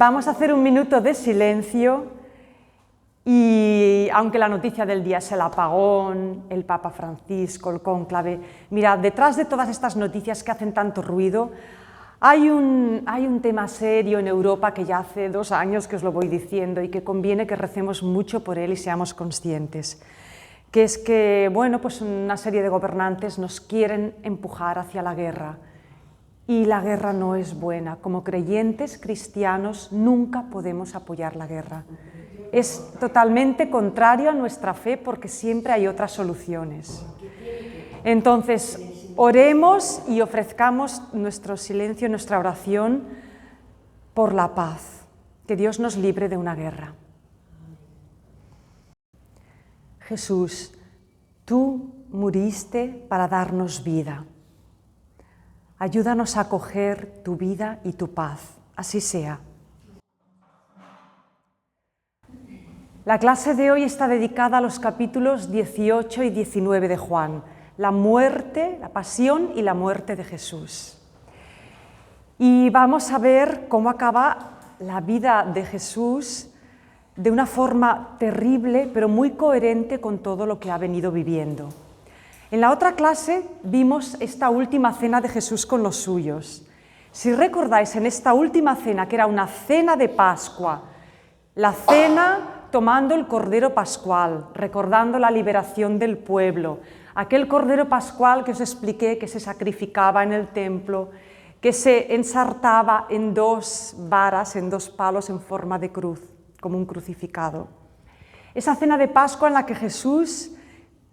Vamos a hacer un minuto de silencio y aunque la noticia del día es el apagón, el Papa Francisco, el cónclave, mirad, detrás de todas estas noticias que hacen tanto ruido, hay un tema serio en Europa que ya hace 2 años que os lo voy diciendo y que conviene que recemos mucho por él y seamos conscientes, que es que, bueno, pues una serie de gobernantes nos quieren empujar hacia la guerra. Y la guerra no es buena. Como creyentes cristianos nunca podemos apoyar la guerra. Es totalmente contrario a nuestra fe porque siempre hay otras soluciones. Entonces, oremos y ofrezcamos nuestro silencio, nuestra oración por la paz. Que Dios nos libre de una guerra. Jesús, tú muriste para darnos vida. Ayúdanos a acoger tu vida y tu paz. Así sea. La clase de hoy está dedicada a los capítulos 18 y 19 de Juan, la muerte, la pasión y la muerte de Jesús. Y vamos a ver cómo acaba la vida de Jesús de una forma terrible, pero muy coherente con todo lo que ha venido viviendo. En la otra clase vimos esta última cena de Jesús con los suyos. Si recordáis, en esta última cena, que era una cena de Pascua, la cena tomando el Cordero Pascual, recordando la liberación del pueblo, aquel Cordero Pascual que os expliqué que se sacrificaba en el templo, que se ensartaba en 2 varas, en 2 palos en forma de cruz, como un crucificado. Esa cena de Pascua en la que Jesús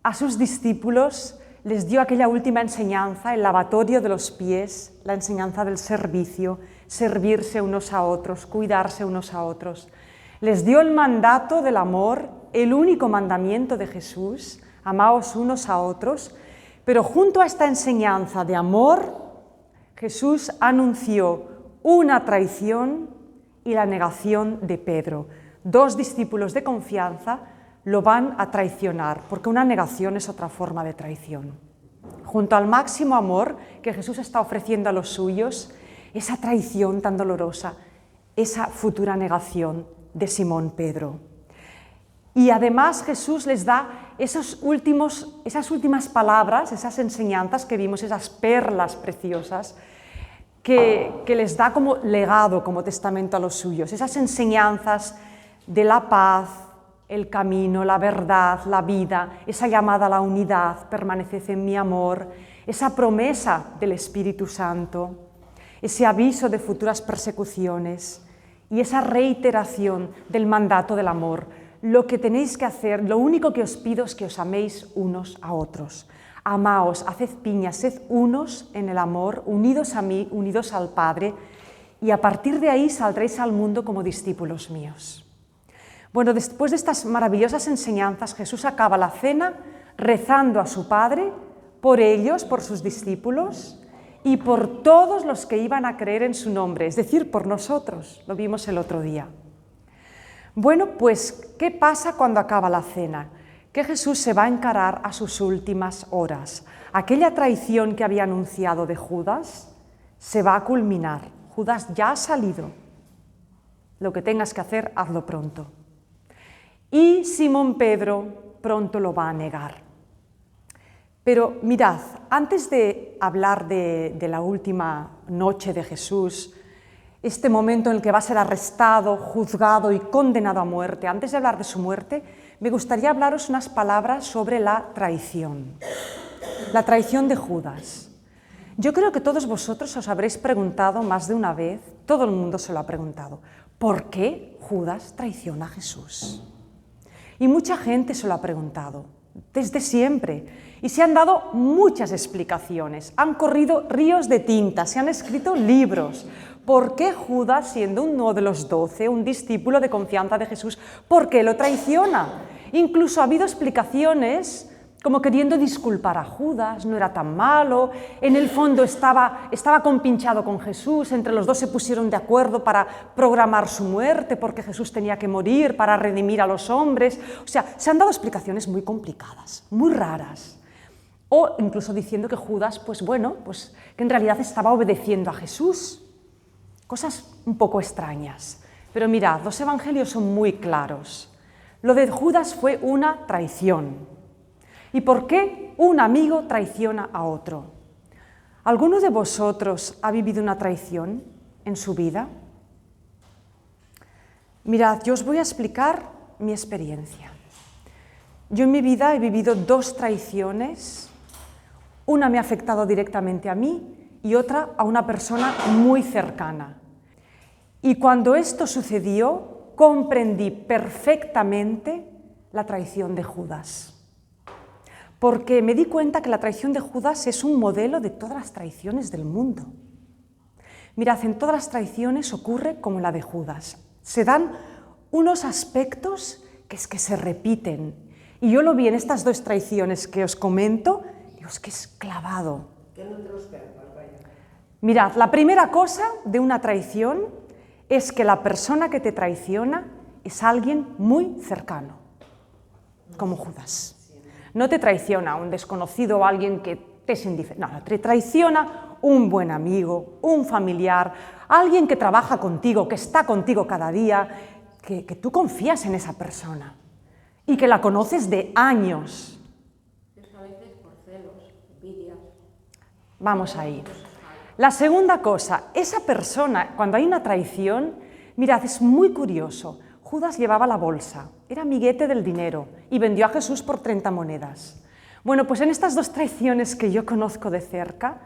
a sus discípulos les dio aquella última enseñanza, el lavatorio de los pies, la enseñanza del servicio, servirse unos a otros, cuidarse unos a otros. Les dio el mandato del amor, el único mandamiento de Jesús, amaos unos a otros, pero junto a esta enseñanza de amor, Jesús anunció una traición y la negación de Pedro. 2 discípulos de confianza lo van a traicionar, porque una negación es otra forma de traición. Junto al máximo amor que Jesús está ofreciendo a los suyos, esa traición tan dolorosa, esa futura negación de Simón Pedro. Y además Jesús les da esas últimas palabras, esas enseñanzas que vimos, esas perlas preciosas, que les da como legado, como testamento a los suyos, esas enseñanzas de la paz, el camino, la verdad, la vida, esa llamada a la unidad, permaneced en mi amor, esa promesa del Espíritu Santo, ese aviso de futuras persecuciones y esa reiteración del mandato del amor. Lo que tenéis que hacer, lo único que os pido es que os améis unos a otros. Amaos, haced piña, sed unos en el amor, unidos a mí, unidos al Padre, y a partir de ahí saldréis al mundo como discípulos míos. Bueno, después de estas maravillosas enseñanzas, Jesús acaba la cena rezando a su Padre por ellos, por sus discípulos y por todos los que iban a creer en su nombre, es decir, por nosotros, lo vimos el otro día. Bueno, pues, ¿qué pasa cuando acaba la cena? Que Jesús se va a encarar a sus últimas horas. Aquella traición que había anunciado de Judas se va a culminar. Judas ya ha salido. Lo que tengas que hacer, hazlo pronto. Y Simón Pedro pronto lo va a negar. Pero mirad, antes de hablar de la última noche de Jesús, este momento en el que va a ser arrestado, juzgado y condenado a muerte, antes de hablar de su muerte, me gustaría hablaros unas palabras sobre la traición de Judas. Yo creo que todos vosotros os habréis preguntado más de una vez, todo el mundo se lo ha preguntado, ¿por qué Judas traiciona a Jesús? Y mucha gente se lo ha preguntado, desde siempre, y se han dado muchas explicaciones, han corrido ríos de tinta, se han escrito libros. ¿Por qué Judas, siendo uno de los 12, un discípulo de confianza de Jesús, por qué lo traiciona? Incluso ha habido explicaciones como queriendo disculpar a Judas, no era tan malo, en el fondo estaba compinchado con Jesús, entre los 2 se pusieron de acuerdo para programar su muerte, porque Jesús tenía que morir para redimir a los hombres. O sea, se han dado explicaciones muy complicadas, muy raras. O incluso diciendo que Judas, pues que en realidad estaba obedeciendo a Jesús. Cosas un poco extrañas. Pero mirad, los evangelios son muy claros. Lo de Judas fue una traición. ¿Y por qué un amigo traiciona a otro? ¿Alguno de vosotros ha vivido una traición en su vida? Mirad, yo os voy a explicar mi experiencia. Yo en mi vida he vivido 2 traiciones. Una me ha afectado directamente a mí y otra a una persona muy cercana. Y cuando esto sucedió, comprendí perfectamente la traición de Judas. Porque me di cuenta que la traición de Judas es un modelo de todas las traiciones del mundo. Mirad, en todas las traiciones ocurre como la de Judas. Se dan unos aspectos que se repiten. Y yo lo vi en estas 2 traiciones que os comento, y es que es clavado. Mirad, la primera cosa de una traición es que la persona que te traiciona es alguien muy cercano, como Judas. No te traiciona un desconocido o alguien que te es indiferente, no, te traiciona un buen amigo, un familiar, alguien que trabaja contigo, que está contigo cada día, que tú confías en esa persona y que la conoces de años. A veces por celos, envidias. Vamos ahí. La segunda cosa, esa persona, cuando hay una traición, mirad, es muy curioso. Judas llevaba la bolsa, era amiguete del dinero y vendió a Jesús por 30 monedas. Bueno, pues en estas 2 traiciones que yo conozco de cerca,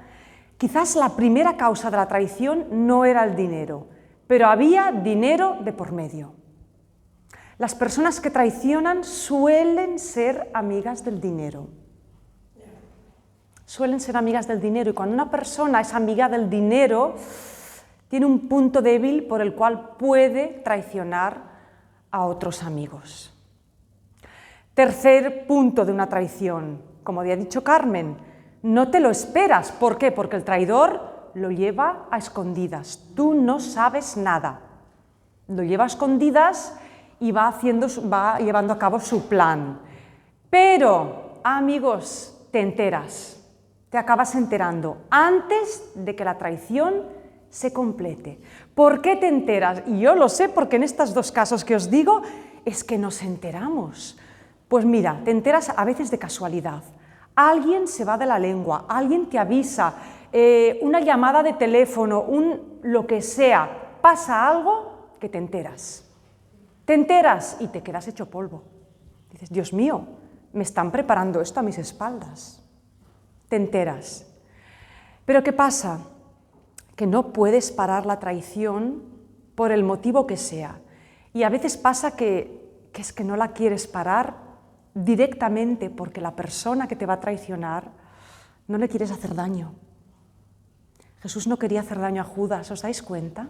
quizás la primera causa de la traición no era el dinero, pero había dinero de por medio. Las personas que traicionan suelen ser amigas del dinero. Suelen ser amigas del dinero y cuando una persona es amiga del dinero, tiene un punto débil por el cual puede traicionar a otros amigos. Tercer punto de una traición, como había dicho Carmen, no te lo esperas. ¿Por qué? Porque el traidor lo lleva a escondidas. Tú no sabes nada. Lo lleva a escondidas y va llevando a cabo su plan. Pero, amigos, te enteras. Te acabas enterando antes de que la traición se complete. ¿Por qué te enteras? Y yo lo sé porque en estos 2 casos que os digo es que nos enteramos. Pues mira, te enteras a veces de casualidad. Alguien se va de la lengua, alguien te avisa, una llamada de teléfono, lo que sea, pasa algo que te enteras. Te enteras y te quedas hecho polvo. Dices, Dios mío, me están preparando esto a mis espaldas. Te enteras. Pero ¿qué pasa? Que no puedes parar la traición por el motivo que sea. Y a veces pasa que es que no la quieres parar directamente porque la persona que te va a traicionar no le quieres hacer daño. Jesús no quería hacer daño a Judas, ¿os dais cuenta?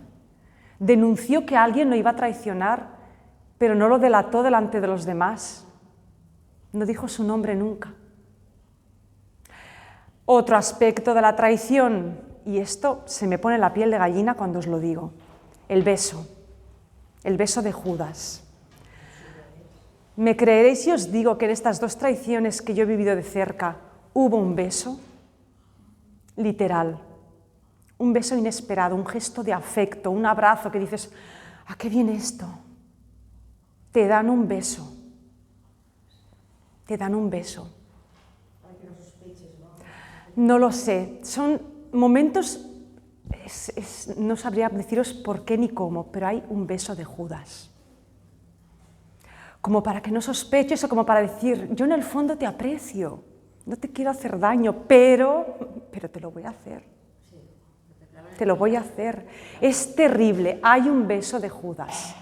Denunció que alguien lo iba a traicionar, pero no lo delató delante de los demás. No dijo su nombre nunca. Otro aspecto de la traición, y esto se me pone la piel de gallina cuando os lo digo, el beso de Judas. ¿Me creeréis si os digo que en estas 2 traiciones que yo he vivido de cerca hubo un beso? Literal, un beso inesperado, un gesto de afecto, un abrazo que dices, ¿a qué viene esto? Te dan un beso. Te dan un beso. No lo sé, son momentos, no sabría deciros por qué ni cómo, pero hay un beso de Judas. Como para que no sospeches o como para decir, yo en el fondo te aprecio, no te quiero hacer daño, pero te lo voy a hacer. Te lo voy a hacer. Es terrible, hay un beso de Judas.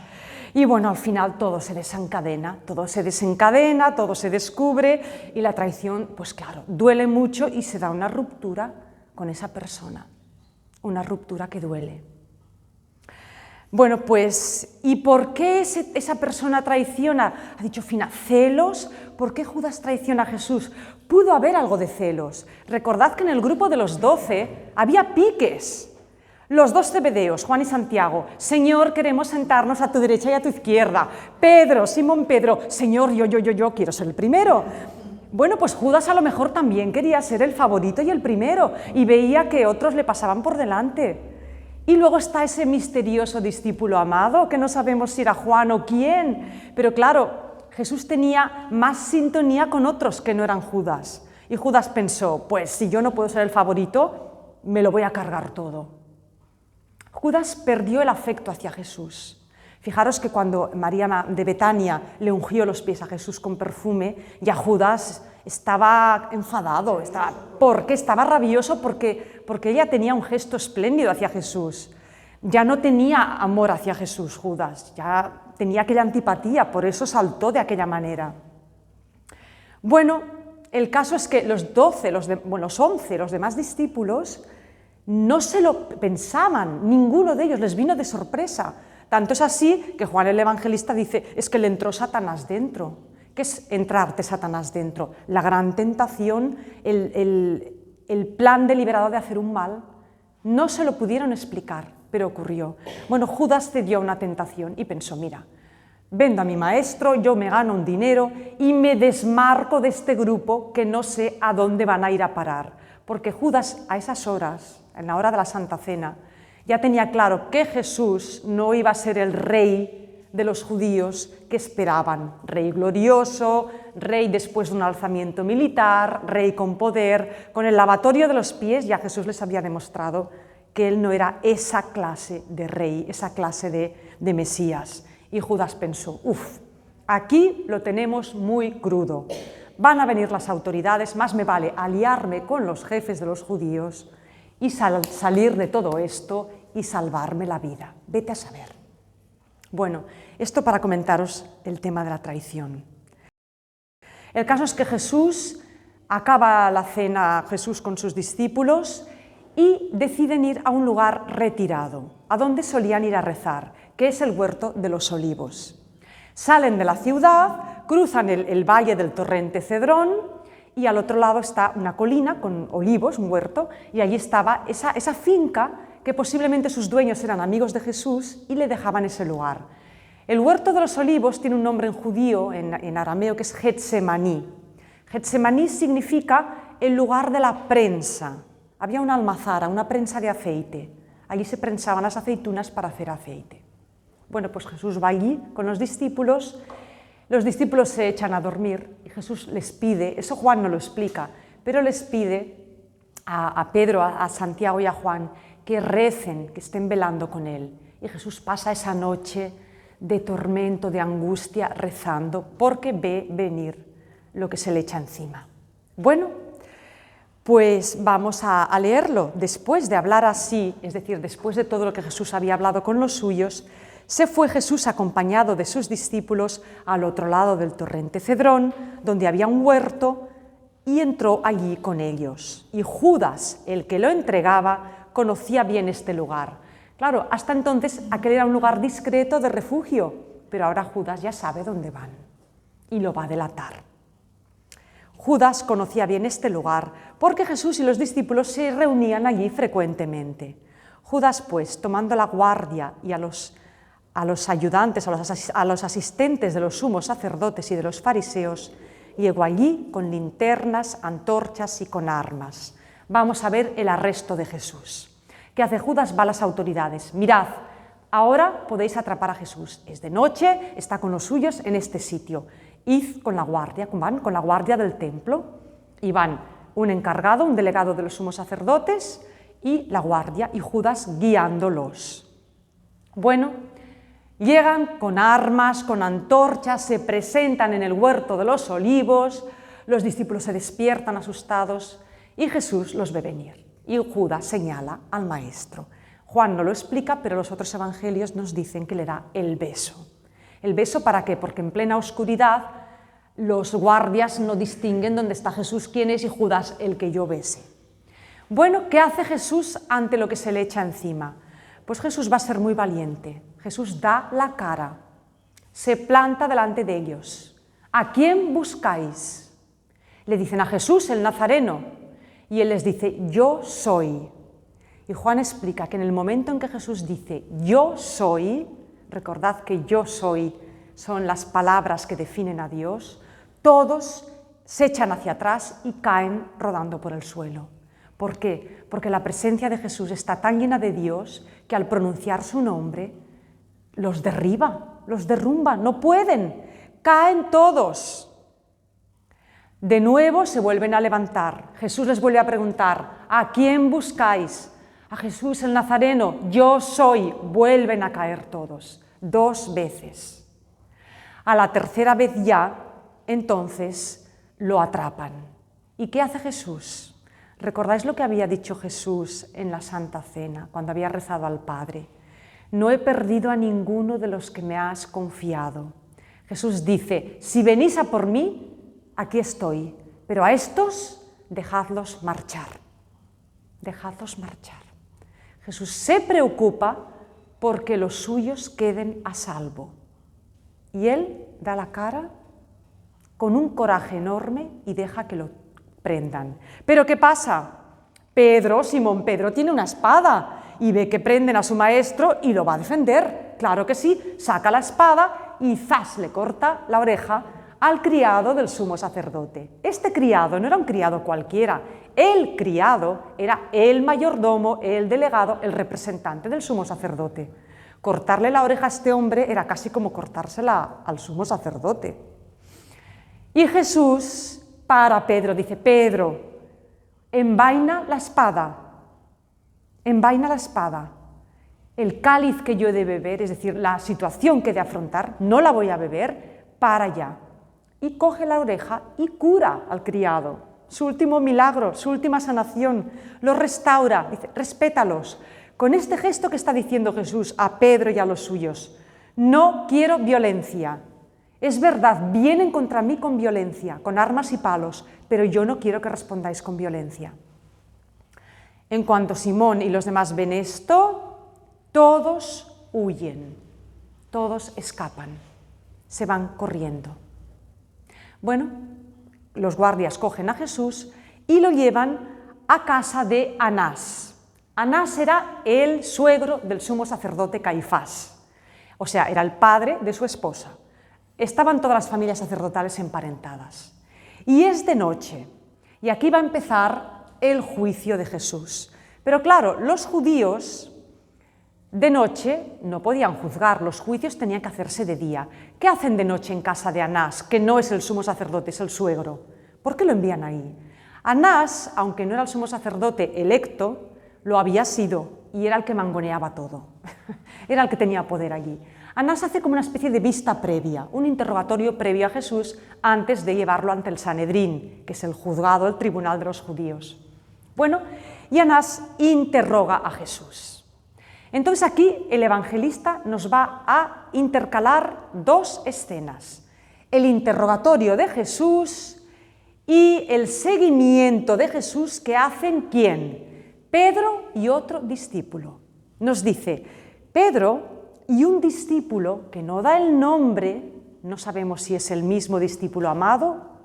Y bueno, al final todo se desencadena, todo se descubre y la traición, pues claro, duele mucho y se da una ruptura con esa persona, una ruptura que duele. Bueno, pues, ¿y por qué esa persona traiciona? Ha dicho Fina, ¿celos? ¿Por qué Judas traiciona a Jesús? Pudo haber algo de celos. Recordad que en el grupo de los 12 había piques. Los 2 Zebedeos, Juan y Santiago, Señor, queremos sentarnos a tu derecha y a tu izquierda. Pedro, Simón Pedro, Señor, yo quiero ser el primero. Bueno, pues Judas a lo mejor también quería ser el favorito y el primero y veía que otros le pasaban por delante. Y luego está ese misterioso discípulo amado, que no sabemos si era Juan o quién, pero claro, Jesús tenía más sintonía con otros que no eran Judas. Y Judas pensó, pues si yo no puedo ser el favorito, me lo voy a cargar todo. Judas perdió el afecto hacia Jesús. Fijaros que cuando María de Betania le ungió los pies a Jesús con perfume, ya Judas estaba enfadado. ¿Por qué? Estaba rabioso porque ella tenía un gesto espléndido hacia Jesús. Ya no tenía amor hacia Jesús, Judas, ya tenía aquella antipatía, por eso saltó de aquella manera. Bueno, el caso es que los 11, los demás discípulos, no se lo pensaban, ninguno de ellos les vino de sorpresa. Tanto es así que Juan el Evangelista dice, es que le entró Satanás dentro. ¿Qué es entrarte Satanás dentro? La gran tentación, el plan deliberado de hacer un mal. No se lo pudieron explicar, pero ocurrió. Bueno, Judas cedió a una tentación y pensó, mira, vendo a mi maestro, yo me gano un dinero y me desmarco de este grupo que no sé a dónde van a ir a parar. Porque Judas a esas horas, en la hora de la Santa Cena, ya tenía claro que Jesús no iba a ser el rey de los judíos que esperaban. Rey glorioso, rey después de un alzamiento militar, rey con poder. Con el lavatorio de los pies ya Jesús les había demostrado que él no era esa clase de rey, esa clase de Mesías. Y Judas pensó, aquí lo tenemos muy crudo. Van a venir las autoridades, más me vale aliarme con los jefes de los judíos y salir de todo esto y salvarme la vida. Vete a saber. Bueno, esto para comentaros el tema de la traición. El caso es que Jesús acaba la cena, Jesús con sus discípulos, y deciden ir a un lugar retirado, a donde solían ir a rezar, que es el Huerto de los Olivos. Salen de la ciudad, cruzan el valle del torrente Cedrón, y al otro lado está una colina con olivos, un huerto, y allí estaba esa finca que posiblemente sus dueños eran amigos de Jesús y le dejaban ese lugar. El Huerto de los Olivos tiene un nombre en judío, en arameo, que es Getsemaní. Getsemaní significa el lugar de la prensa. Había una almazara, una prensa de aceite. Allí se prensaban las aceitunas para hacer aceite. Bueno, pues Jesús va allí con los discípulos se echan a dormir y Jesús les pide, eso Juan no lo explica, pero les pide a Pedro, a Santiago y a Juan que recen, que estén velando con él. Y Jesús pasa esa noche de tormento, de angustia, rezando, porque ve venir lo que se le echa encima. Bueno, pues vamos a leerlo. Después de hablar así, es decir, después de todo lo que Jesús había hablado con los suyos, se fue Jesús acompañado de sus discípulos al otro lado del torrente Cedrón, donde había un huerto, y entró allí con ellos. Y Judas, el que lo entregaba, conocía bien este lugar. Claro, hasta entonces aquel era un lugar discreto de refugio, pero ahora Judas ya sabe dónde van y lo va a delatar. Judas conocía bien este lugar porque Jesús y los discípulos se reunían allí frecuentemente. Judas, pues, tomando la guardia y a los ayudantes, a los asistentes de los sumos sacerdotes y de los fariseos, llegó allí con linternas, antorchas y con armas. Vamos a ver el arresto de Jesús. ¿Qué hace Judas? Va a las autoridades. Mirad, ahora podéis atrapar a Jesús. Es de noche, está con los suyos en este sitio. Id con la guardia, van con la guardia del templo. Y van un encargado, un delegado de los sumos sacerdotes y la guardia, y Judas guiándolos. Bueno, llegan con armas, con antorchas, se presentan en el Huerto de los Olivos, los discípulos se despiertan asustados y Jesús los ve venir. Y Judas señala al maestro. Juan no lo explica, pero los otros evangelios nos dicen que le da el beso. ¿El beso para qué? Porque en plena oscuridad los guardias no distinguen dónde está Jesús, quién es, y Judas el que yo bese. Bueno, ¿qué hace Jesús ante lo que se le echa encima? Pues Jesús va a ser muy valiente. Jesús da la cara, se planta delante de ellos. ¿A quién buscáis? Le dicen a Jesús, el Nazareno. Y él les dice, yo soy. Y Juan explica que en el momento en que Jesús dice, yo soy, recordad que yo soy son las palabras que definen a Dios, todos se echan hacia atrás y caen rodando por el suelo. ¿Por qué? Porque la presencia de Jesús está tan llena de Dios que al pronunciar su nombre los derriba, los derrumba, no pueden, caen todos. De nuevo se vuelven a levantar. Jesús les vuelve a preguntar, ¿a quién buscáis? A Jesús el Nazareno, yo soy. Vuelven a caer todos, 2 veces. A la tercera vez ya, entonces, lo atrapan. ¿Y qué hace Jesús? ¿Recordáis lo que había dicho Jesús en la Santa Cena, cuando había rezado al Padre? No he perdido a ninguno de los que me has confiado. Jesús dice, si venís a por mí, aquí estoy, pero a estos dejadlos marchar. Dejadlos marchar. Jesús se preocupa porque los suyos queden a salvo. Y Él da la cara con un coraje enorme y deja que lo prendan. ¿Pero qué pasa? Simón Pedro tiene una espada y ve que prenden a su maestro y lo va a defender. Claro que sí, saca la espada y ¡zas! Le corta la oreja al criado del sumo sacerdote. Este criado no era un criado cualquiera, el criado era el mayordomo, el delegado, el representante del sumo sacerdote. Cortarle la oreja a este hombre era casi como cortársela al sumo sacerdote. Y Jesús para a Pedro, dice, Pedro, envaina la espada, envaina la espada. El cáliz que yo he de beber, es decir, la situación que he de afrontar, no la voy a beber, para allá. Y coge la oreja y cura al criado. Su último milagro, su última sanación, lo restaura, dice, respétalos. Con este gesto que está diciendo Jesús a Pedro y a los suyos, no quiero violencia. Es verdad, vienen contra mí con violencia, con armas y palos, pero yo no quiero que respondáis con violencia. En cuanto Simón y los demás ven esto, todos huyen, todos escapan, se van corriendo. Bueno, los guardias cogen a Jesús y lo llevan a casa de Anás. Anás era el suegro del sumo sacerdote Caifás, o sea, era el padre de su esposa. Estaban todas las familias sacerdotales emparentadas. Y es de noche, y aquí va a empezar el juicio de Jesús. Pero claro, los judíos de noche no podían juzgar, los juicios tenían que hacerse de día. ¿Qué hacen de noche en casa de Anás, que no es el sumo sacerdote, es el suegro? ¿Por qué lo envían ahí? Anás, aunque no era el sumo sacerdote electo, lo había sido y era el que mangoneaba todo. Era el que tenía poder allí. Anás hace como una especie de vista previa, un interrogatorio previo a Jesús antes de llevarlo ante el Sanedrín, que es el juzgado, el tribunal de los judíos. Bueno, y Anás interroga a Jesús. Entonces aquí el evangelista nos va a intercalar 2 escenas. El interrogatorio de Jesús y el seguimiento de Jesús que hacen ¿quién? Pedro y otro discípulo. Nos dice, Pedro y un discípulo que no da el nombre, no sabemos si es el mismo discípulo amado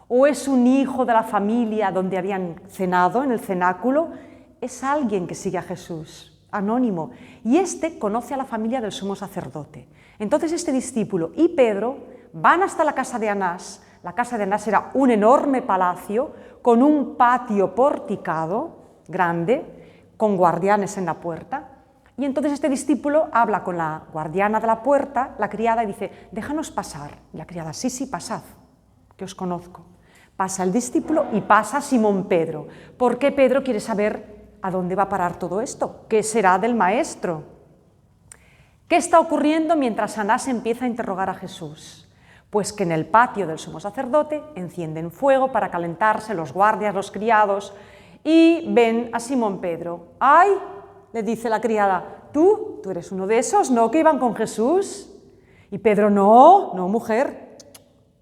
o es un hijo de la familia donde habían cenado en el cenáculo, es alguien que sigue a Jesús. Anónimo, y este conoce a la familia del sumo sacerdote. Entonces este discípulo y Pedro van hasta la casa de Anás. La casa de Anás era un enorme palacio con un patio porticado grande, con guardianes en la puerta, y entonces este discípulo habla con la guardiana de la puerta, la criada, y dice, déjanos pasar. Y la criada, sí, pasad, que os conozco. Pasa el discípulo y pasa Simón Pedro. ¿Por qué Pedro quiere saber ¿a dónde va a parar todo esto? ¿Qué será del maestro? ¿Qué está ocurriendo mientras Anás empieza a interrogar a Jesús? Pues que en el patio del sumo sacerdote encienden fuego para calentarse los guardias, los criados, y ven a Simón Pedro. ¡Ay!, le dice la criada, ¿tú eres uno de esos, ¿no?, que iban con Jesús. Y Pedro, no, mujer,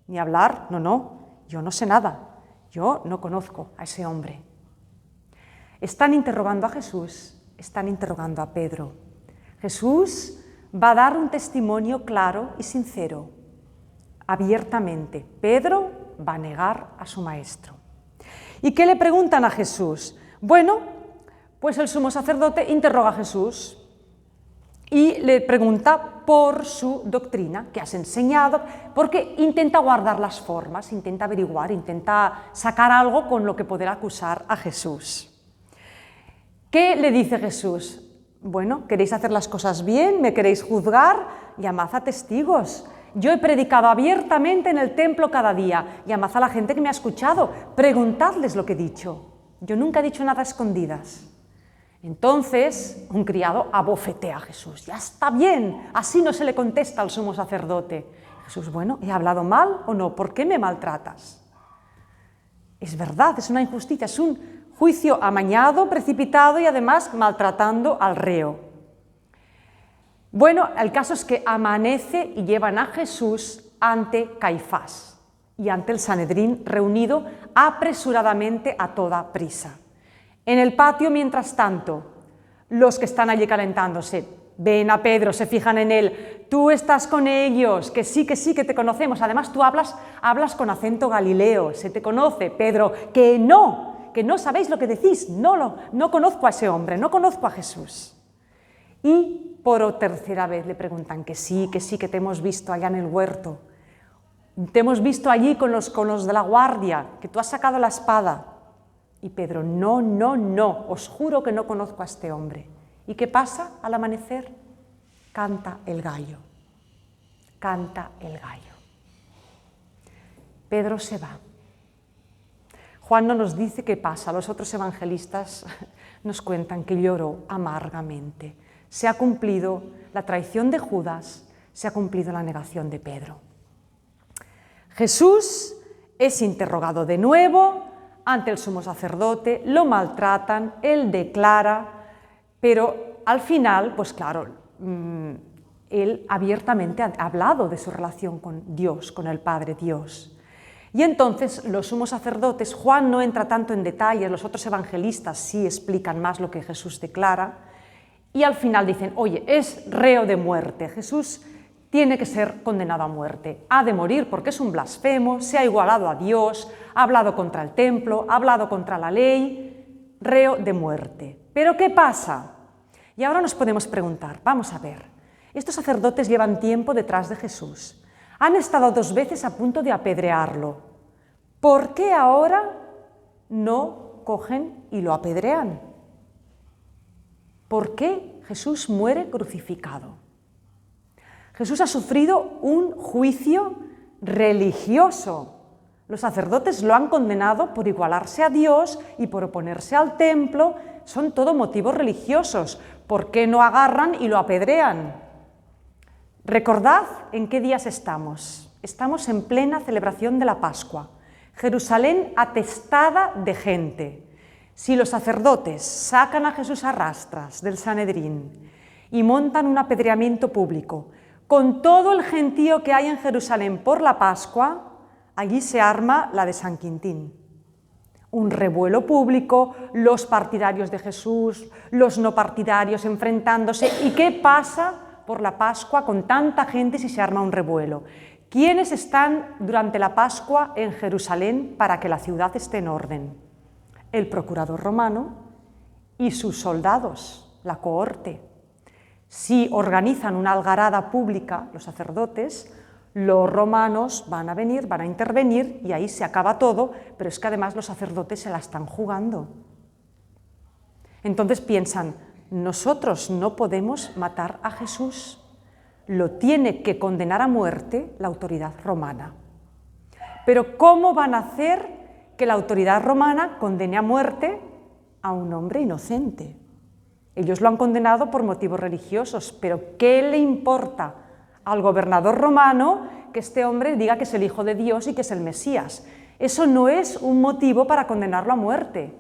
ni hablar, no, yo no sé nada, yo no conozco a ese hombre. Están interrogando a Jesús, están interrogando a Pedro. Jesús va a dar un testimonio claro y sincero, abiertamente. Pedro va a negar a su maestro. ¿Y qué le preguntan a Jesús? Bueno, pues el sumo sacerdote interroga a Jesús y le pregunta por su doctrina, que has enseñado, porque intenta guardar las formas, intenta averiguar, intenta sacar algo con lo que poder acusar a Jesús. ¿Qué le dice Jesús? Bueno, ¿queréis hacer las cosas bien? ¿Me queréis juzgar? Llamad a testigos. Yo he predicado abiertamente en el templo cada día. Llamad a la gente que me ha escuchado. Preguntadles lo que he dicho. Yo nunca he dicho nada a escondidas. Entonces, un criado abofetea a Jesús. Ya está bien, así no se le contesta al sumo sacerdote. Jesús, bueno, ¿he hablado mal o no? ¿Por qué me maltratas? Es verdad, es una injusticia, es un juicio amañado, precipitado y además maltratando al reo. Bueno, el caso es que amanece y llevan a Jesús ante Caifás y ante el Sanedrín reunido apresuradamente a toda prisa. En el patio, mientras tanto, los que están allí calentándose ven a Pedro, se fijan en él, tú estás con ellos, que sí, que te conocemos, además tú hablas con acento galileo, se te conoce, Pedro, que no sabéis lo que decís, no conozco a ese hombre, no conozco a Jesús. Y por tercera vez le preguntan que sí, que te hemos visto allá en el huerto, te hemos visto allí con los de la guardia, que tú has sacado la espada. Y Pedro, no, os juro que no conozco a este hombre. ¿Y qué pasa al amanecer? Canta el gallo. Pedro se va. Juan no nos dice qué pasa, los otros evangelistas nos cuentan que lloró amargamente. Se ha cumplido la traición de Judas, se ha cumplido la negación de Pedro. Jesús es interrogado de nuevo ante el sumo sacerdote, lo maltratan, él declara, pero al final, pues claro, él abiertamente ha hablado de su relación con Dios, con el Padre Dios. Y entonces los sumos sacerdotes, Juan no entra tanto en detalles, los otros evangelistas sí explican más lo que Jesús declara, y al final dicen, oye, es reo de muerte, Jesús tiene que ser condenado a muerte, ha de morir porque es un blasfemo, se ha igualado a Dios, ha hablado contra el templo, ha hablado contra la ley, reo de muerte. ¿Pero qué pasa? Y ahora nos podemos preguntar, vamos a ver, estos sacerdotes llevan tiempo detrás de Jesús, han estado 2 veces a punto de apedrearlo, ¿por qué ahora no cogen y lo apedrean? ¿Por qué Jesús muere crucificado? Jesús ha sufrido un juicio religioso. Los sacerdotes lo han condenado por igualarse a Dios y por oponerse al templo. Son todo motivos religiosos. ¿Por qué no agarran y lo apedrean? Recordad en qué días estamos. Estamos en plena celebración de la Pascua. Jerusalén atestada de gente. Si los sacerdotes sacan a Jesús a rastras del Sanedrín y montan un apedreamiento público, con todo el gentío que hay en Jerusalén por la Pascua, allí se arma la de San Quintín. Un revuelo público, los partidarios de Jesús, los no partidarios enfrentándose. ¿Y qué pasa por la Pascua con tanta gente si se arma un revuelo? ¿Quiénes están durante la Pascua en Jerusalén para que la ciudad esté en orden? El procurador romano y sus soldados, la cohorte. Si organizan una algarada pública, los sacerdotes, los romanos van a venir, van a intervenir y ahí se acaba todo, pero es que además los sacerdotes se la están jugando. Entonces piensan, nosotros no podemos matar a Jesús, lo tiene que condenar a muerte la autoridad romana. Pero ¿cómo van a hacer que la autoridad romana condene a muerte a un hombre inocente? Ellos lo han condenado por motivos religiosos, pero ¿qué le importa al gobernador romano que este hombre diga que es el Hijo de Dios y que es el Mesías? Eso no es un motivo para condenarlo a muerte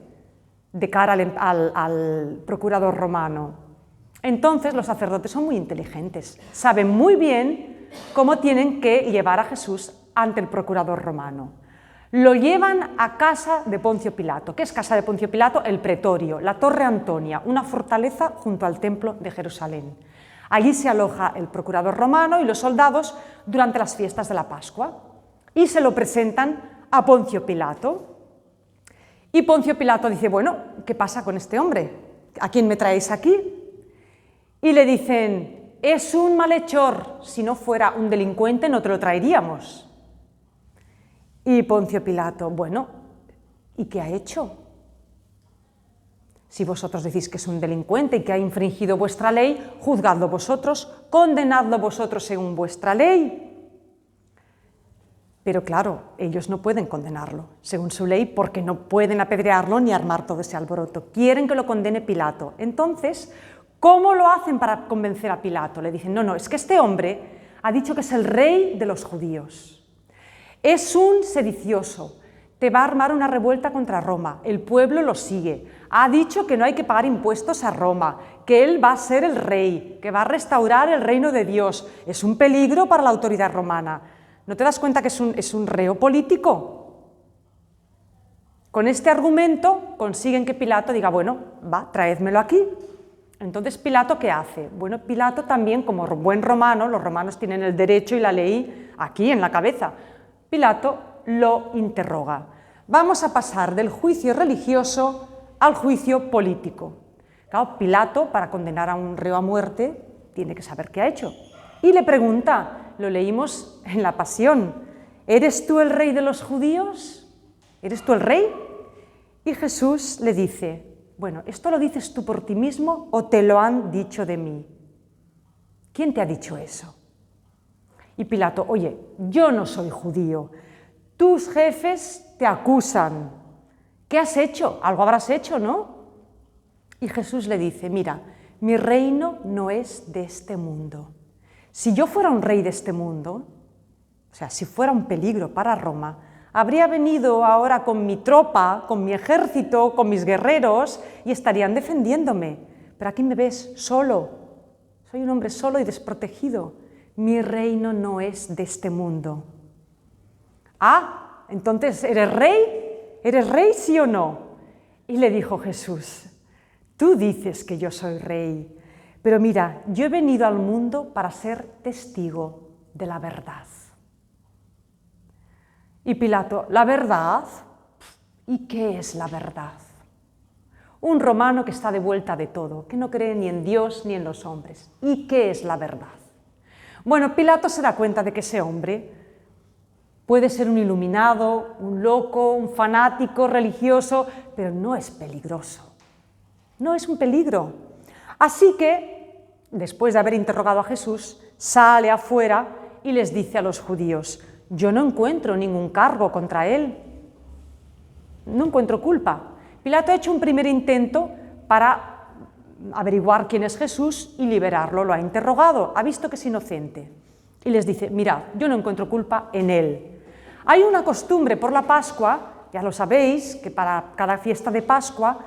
de cara al procurador romano. Entonces los sacerdotes son muy inteligentes, saben muy bien cómo tienen que llevar a Jesús ante el procurador romano. Lo llevan a casa de Poncio Pilato. ¿Qué es casa de Poncio Pilato? El pretorio, la Torre Antonia, una fortaleza junto al templo de Jerusalén. Allí se aloja el procurador romano y los soldados durante las fiestas de la Pascua y se lo presentan a Poncio Pilato. Y Poncio Pilato dice, bueno, ¿qué pasa con este hombre? ¿A quién me traéis aquí? Y le dicen, es un malhechor, si no fuera un delincuente no te lo traeríamos. Y Poncio Pilato, bueno, ¿y qué ha hecho? Si vosotros decís que es un delincuente y que ha infringido vuestra ley, juzgadlo vosotros, condenadlo vosotros según vuestra ley. Pero claro, ellos no pueden condenarlo según su ley porque no pueden apedrearlo ni armar todo ese alboroto. Quieren que lo condene Pilato. Entonces, ¿cómo lo hacen para convencer a Pilato? Le dicen, no, es que este hombre ha dicho que es el rey de los judíos. Es un sedicioso, te va a armar una revuelta contra Roma, el pueblo lo sigue. Ha dicho que no hay que pagar impuestos a Roma, que él va a ser el rey, que va a restaurar el reino de Dios. Es un peligro para la autoridad romana. ¿No te das cuenta que es un reo político? Con este argumento consiguen que Pilato diga, bueno, va, traédmelo aquí. Entonces, ¿Pilato qué hace? Bueno, Pilato también, como buen romano, los romanos tienen el derecho y la ley aquí en la cabeza. Pilato lo interroga. Vamos a pasar del juicio religioso al juicio político. Claro, Pilato, para condenar a un reo a muerte, tiene que saber qué ha hecho. Y le pregunta, lo leímos en la Pasión, ¿eres tú el rey de los judíos? ¿Eres tú el rey? Y Jesús le dice, bueno, ¿esto lo dices tú por ti mismo o te lo han dicho de mí? ¿Quién te ha dicho eso? Y Pilato, oye, yo no soy judío, tus jefes te acusan. ¿Qué has hecho? Algo habrás hecho, ¿no? Y Jesús le dice, mira, mi reino no es de este mundo. Si yo fuera un rey de este mundo, o sea, si fuera un peligro para Roma, habría venido ahora con mi tropa, con mi ejército, con mis guerreros y estarían defendiéndome. Pero aquí me ves solo, soy un hombre solo y desprotegido. Mi reino no es de este mundo. Ah, entonces, ¿eres rey? ¿Eres rey, sí o no? Y le dijo Jesús, tú dices que yo soy rey, pero mira, yo he venido al mundo para ser testigo de la verdad. Y Pilato, ¿la verdad? ¿Y qué es la verdad? Un romano que está de vuelta de todo, que no cree ni en Dios ni en los hombres. ¿Y qué es la verdad? Bueno, Pilato se da cuenta de que ese hombre puede ser un iluminado, un loco, un fanático religioso, pero no es peligroso. No es un peligro. Así que, después de haber interrogado a Jesús, sale afuera y les dice a los judíos, yo no encuentro ningún cargo contra él, no encuentro culpa. Pilato ha hecho un primer intento para averiguar quién es Jesús y liberarlo, lo ha interrogado, ha visto que es inocente. Y les dice, mirad, yo no encuentro culpa en él. Hay una costumbre por la Pascua, ya lo sabéis, que para cada fiesta de Pascua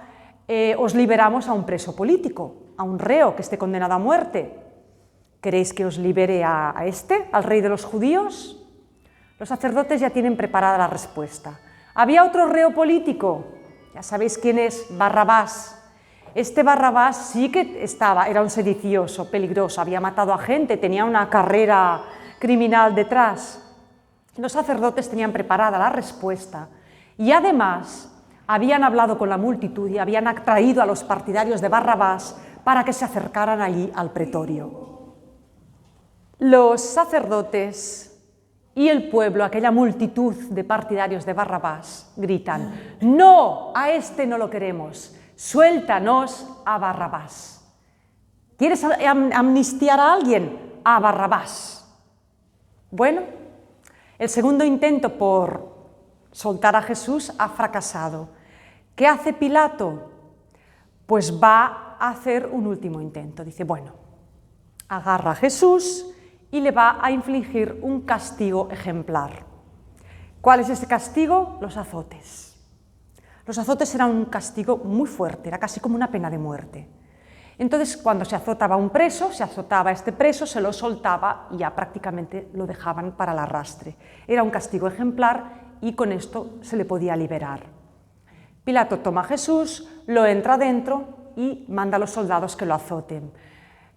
os liberamos a un preso político, a un reo que esté condenado a muerte. ¿Queréis que os libere a este, al rey de los judíos? Los sacerdotes ya tienen preparada la respuesta. Había otro reo político, ya sabéis quién es, Barrabás. Este Barrabás sí que era un sedicioso, peligroso, había matado a gente, tenía una carrera criminal detrás. Los sacerdotes tenían preparada la respuesta y además habían hablado con la multitud y habían atraído a los partidarios de Barrabás para que se acercaran allí al pretorio. Los sacerdotes y el pueblo, aquella multitud de partidarios de Barrabás, gritan, no, a este no lo queremos, suéltanos a Barrabás. ¿Quieres amnistiar a alguien? A Barrabás. Bueno, el segundo intento por soltar a Jesús ha fracasado. ¿Qué hace Pilato? Pues va a hacer un último intento. Dice, bueno, agarra a Jesús y le va a infligir un castigo ejemplar. ¿Cuál es ese castigo? Los azotes. Los azotes eran un castigo muy fuerte, era casi como una pena de muerte. Entonces, cuando se azotaba a un preso, se azotaba a este preso, se lo soltaba y ya prácticamente lo dejaban para el arrastre. Era un castigo ejemplar y con esto se le podía liberar. Pilato toma a Jesús, lo entra dentro y manda a los soldados que lo azoten.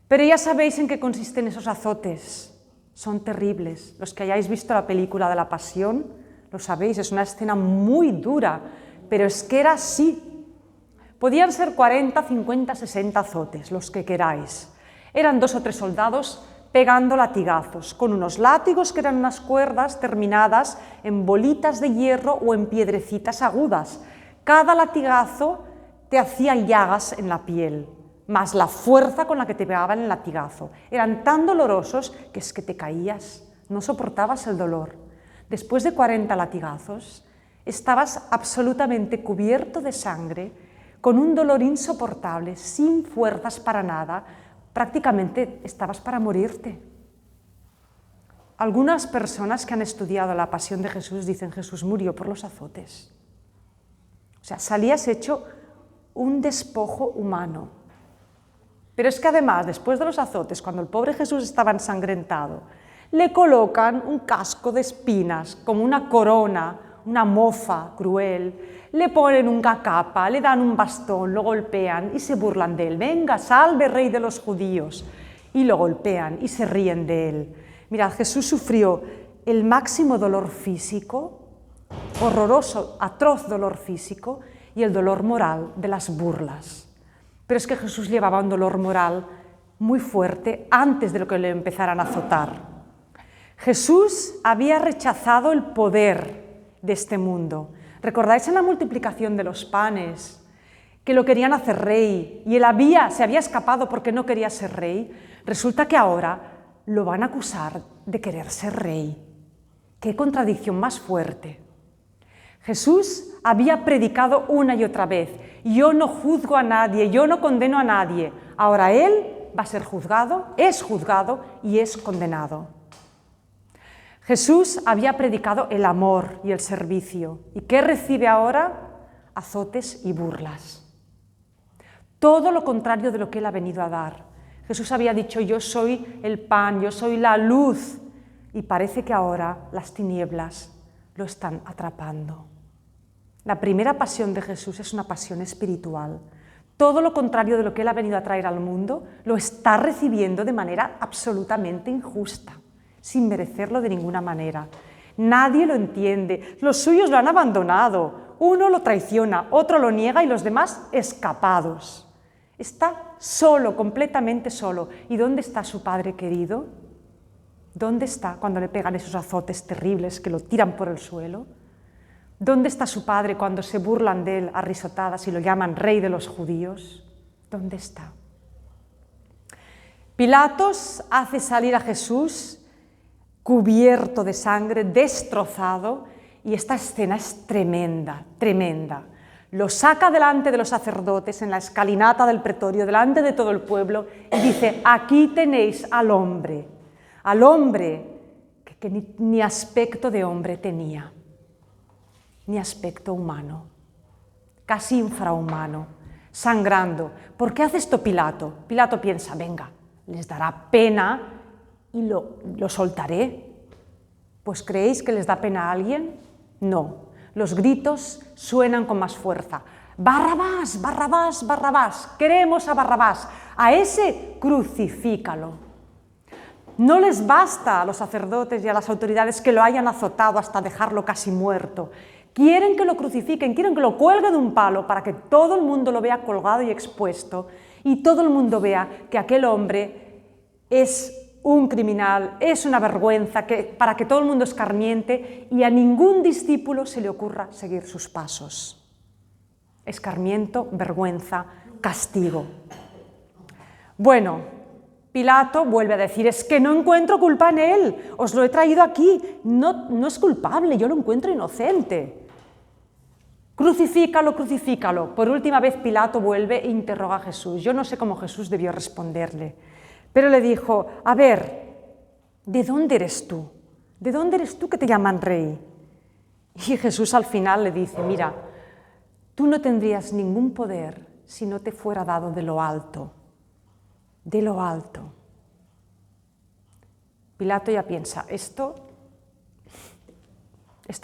Pero ya sabéis en qué consisten esos azotes. Son terribles. Los que hayáis visto la película de la Pasión, lo sabéis, es una escena muy dura, pero es que era así. Podían ser 40, 50, 60 azotes, los que queráis. Eran 2 o 3 soldados pegando latigazos, con unos látigos que eran unas cuerdas terminadas en bolitas de hierro o en piedrecitas agudas. Cada latigazo te hacían llagas en la piel, más la fuerza con la que te pegaban el latigazo. Eran tan dolorosos que es que te caías, no soportabas el dolor. Después de 40 latigazos, estabas absolutamente cubierto de sangre, con un dolor insoportable, sin fuerzas para nada, prácticamente estabas para morirte. Algunas personas que han estudiado la pasión de Jesús dicen Jesús murió por los azotes. O sea, salías hecho un despojo humano. Pero es que además, después de los azotes, cuando el pobre Jesús estaba ensangrentado, le colocan un casco de espinas, como una corona, una mofa cruel, le ponen una capa, le dan un bastón, lo golpean y se burlan de él. Venga, salve, rey de los judíos. Y lo golpean y se ríen de él. Mirad, Jesús sufrió el máximo dolor físico, horroroso, atroz dolor físico, y el dolor moral de las burlas. Pero es que Jesús llevaba un dolor moral muy fuerte antes de lo que le empezaran a azotar. Jesús había rechazado el poder de este mundo. ¿Recordáis en la multiplicación de los panes que lo querían hacer rey y él se había escapado porque no quería ser rey? Resulta que ahora lo van a acusar de querer ser rey. ¡Qué contradicción más fuerte! Jesús había predicado una y otra vez: yo no juzgo a nadie, yo no condeno a nadie. Ahora él va a ser juzgado, es juzgado y es condenado. Jesús había predicado el amor y el servicio. ¿Y qué recibe ahora? Azotes y burlas. Todo lo contrario de lo que él ha venido a dar. Jesús había dicho: yo soy el pan, yo soy la luz. Y parece que ahora las tinieblas lo están atrapando. La primera pasión de Jesús es una pasión espiritual. Todo lo contrario de lo que él ha venido a traer al mundo, lo está recibiendo de manera absolutamente injusta, sin merecerlo de ninguna manera. Nadie lo entiende, los suyos lo han abandonado, uno lo traiciona, otro lo niega y los demás escapados. Está solo, completamente solo. ¿Y dónde está su Padre querido? ¿Dónde está cuando le pegan esos azotes terribles que lo tiran por el suelo? ¿Dónde está su Padre cuando se burlan de él a risotadas y lo llaman rey de los judíos? ¿Dónde está? Pilatos hace salir a Jesús cubierto de sangre, destrozado, y esta escena es tremenda, tremenda. Lo saca delante de los sacerdotes en la escalinata del pretorio, delante de todo el pueblo, y dice: aquí tenéis al hombre que ni aspecto de hombre tenía, ni aspecto humano, casi infrahumano, sangrando. ¿Por qué hace esto Pilato? Pilato piensa: venga, les dará pena y lo soltaré. ¿Pues creéis que les da pena a alguien? No. Los gritos suenan con más fuerza. ¡Barrabás, Barrabás, Barrabás! ¡Queremos a Barrabás! ¡A ese crucifícalo! No les basta a los sacerdotes y a las autoridades que lo hayan azotado hasta dejarlo casi muerto. Quieren que lo crucifiquen, quieren que lo cuelgue de un palo para que todo el mundo lo vea colgado y expuesto y todo el mundo vea que aquel hombre es un criminal, es una vergüenza, para que todo el mundo escarmiente y a ningún discípulo se le ocurra seguir sus pasos. Escarmiento, vergüenza, castigo. Bueno, Pilato vuelve a decir: es que no encuentro culpa en él, os lo he traído aquí, no es culpable, yo lo encuentro inocente. Crucifícalo, crucifícalo. Por última vez Pilato vuelve e interroga a Jesús. Yo no sé cómo Jesús debió responderle, pero le dijo: a ver, ¿de dónde eres tú? ¿De dónde eres tú que te llaman rey? Y Jesús al final le dice: mira, tú no tendrías ningún poder si no te fuera dado de lo alto. De lo alto. Pilato ya piensa: estoy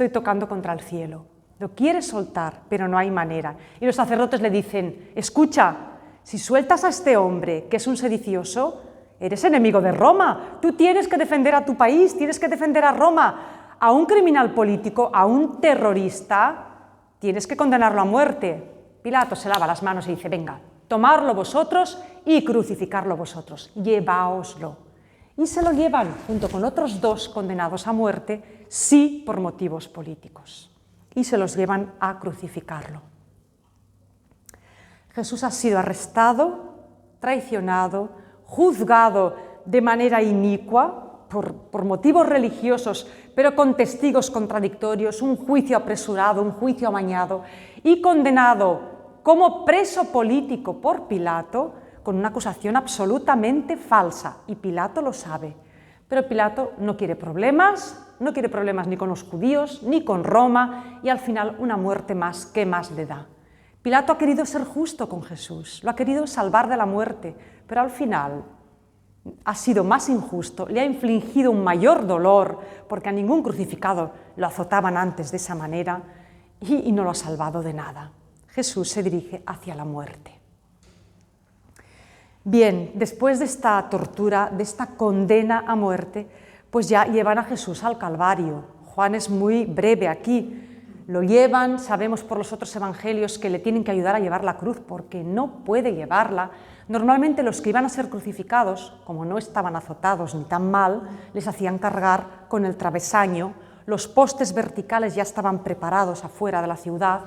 tocando contra el cielo. Lo quiere soltar, pero no hay manera. Y los sacerdotes le dicen: escucha, si sueltas a este hombre, que es un sedicioso, eres enemigo de Roma. Tú tienes que defender a tu país, tienes que defender a Roma. A un criminal político, a un terrorista, tienes que condenarlo a muerte. Pilato se lava las manos y dice: venga, tomadlo vosotros y crucificarlo vosotros, lleváoslo. Y se lo llevan junto con otros 2 condenados a muerte, sí por motivos políticos. Y se los llevan a crucificarlo. Jesús ha sido arrestado, traicionado, juzgado de manera inicua por motivos religiosos, pero con testigos contradictorios, un juicio apresurado, un juicio amañado, y condenado como preso político por Pilato, con una acusación absolutamente falsa, y Pilato lo sabe. Pero Pilato no quiere problemas ni con los judíos, ni con Roma, y al final una muerte más, ¿qué más le da? Pilato ha querido ser justo con Jesús, lo ha querido salvar de la muerte, pero al final ha sido más injusto, le ha infligido un mayor dolor, porque a ningún crucificado lo azotaban antes de esa manera, y no lo ha salvado de nada. Jesús se dirige hacia la muerte. Bien, después de esta tortura, de esta condena a muerte, pues ya llevan a Jesús al Calvario. Juan es muy breve aquí. Lo llevan, sabemos por los otros evangelios que le tienen que ayudar a llevar la cruz porque no puede llevarla. Normalmente los que iban a ser crucificados, como no estaban azotados ni tan mal, les hacían cargar con el travesaño. Los postes verticales ya estaban preparados afuera de la ciudad.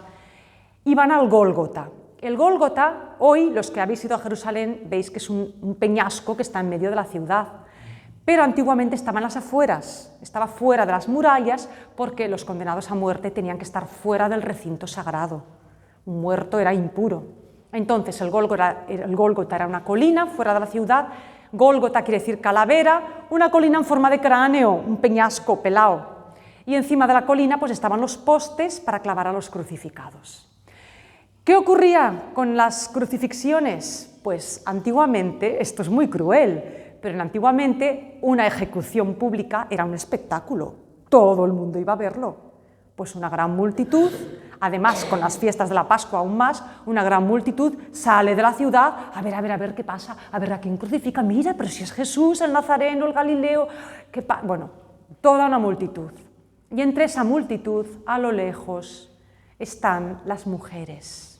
Iban al Gólgota. El Gólgota, hoy los que habéis ido a Jerusalén veis que es un peñasco que está en medio de la ciudad, pero antiguamente estaba en las afueras, estaba fuera de las murallas porque los condenados a muerte tenían que estar fuera del recinto sagrado. Un muerto era impuro. Entonces el Gólgota era una colina fuera de la ciudad. Gólgota quiere decir calavera, una colina en forma de cráneo, un peñasco pelado. Y encima de la colina pues estaban los postes para clavar a los crucificados. ¿Qué ocurría con las crucifixiones? Pues antiguamente, esto es muy cruel, pero antiguamente una ejecución pública era un espectáculo, todo el mundo iba a verlo. Pues una gran multitud, además con las fiestas de la Pascua aún más, una gran multitud sale de la ciudad, a ver qué pasa, a ver a quién crucifica, mira, pero si es Jesús, el Nazareno, el Galileo, bueno, toda una multitud. Y entre esa multitud, a lo lejos, están las mujeres.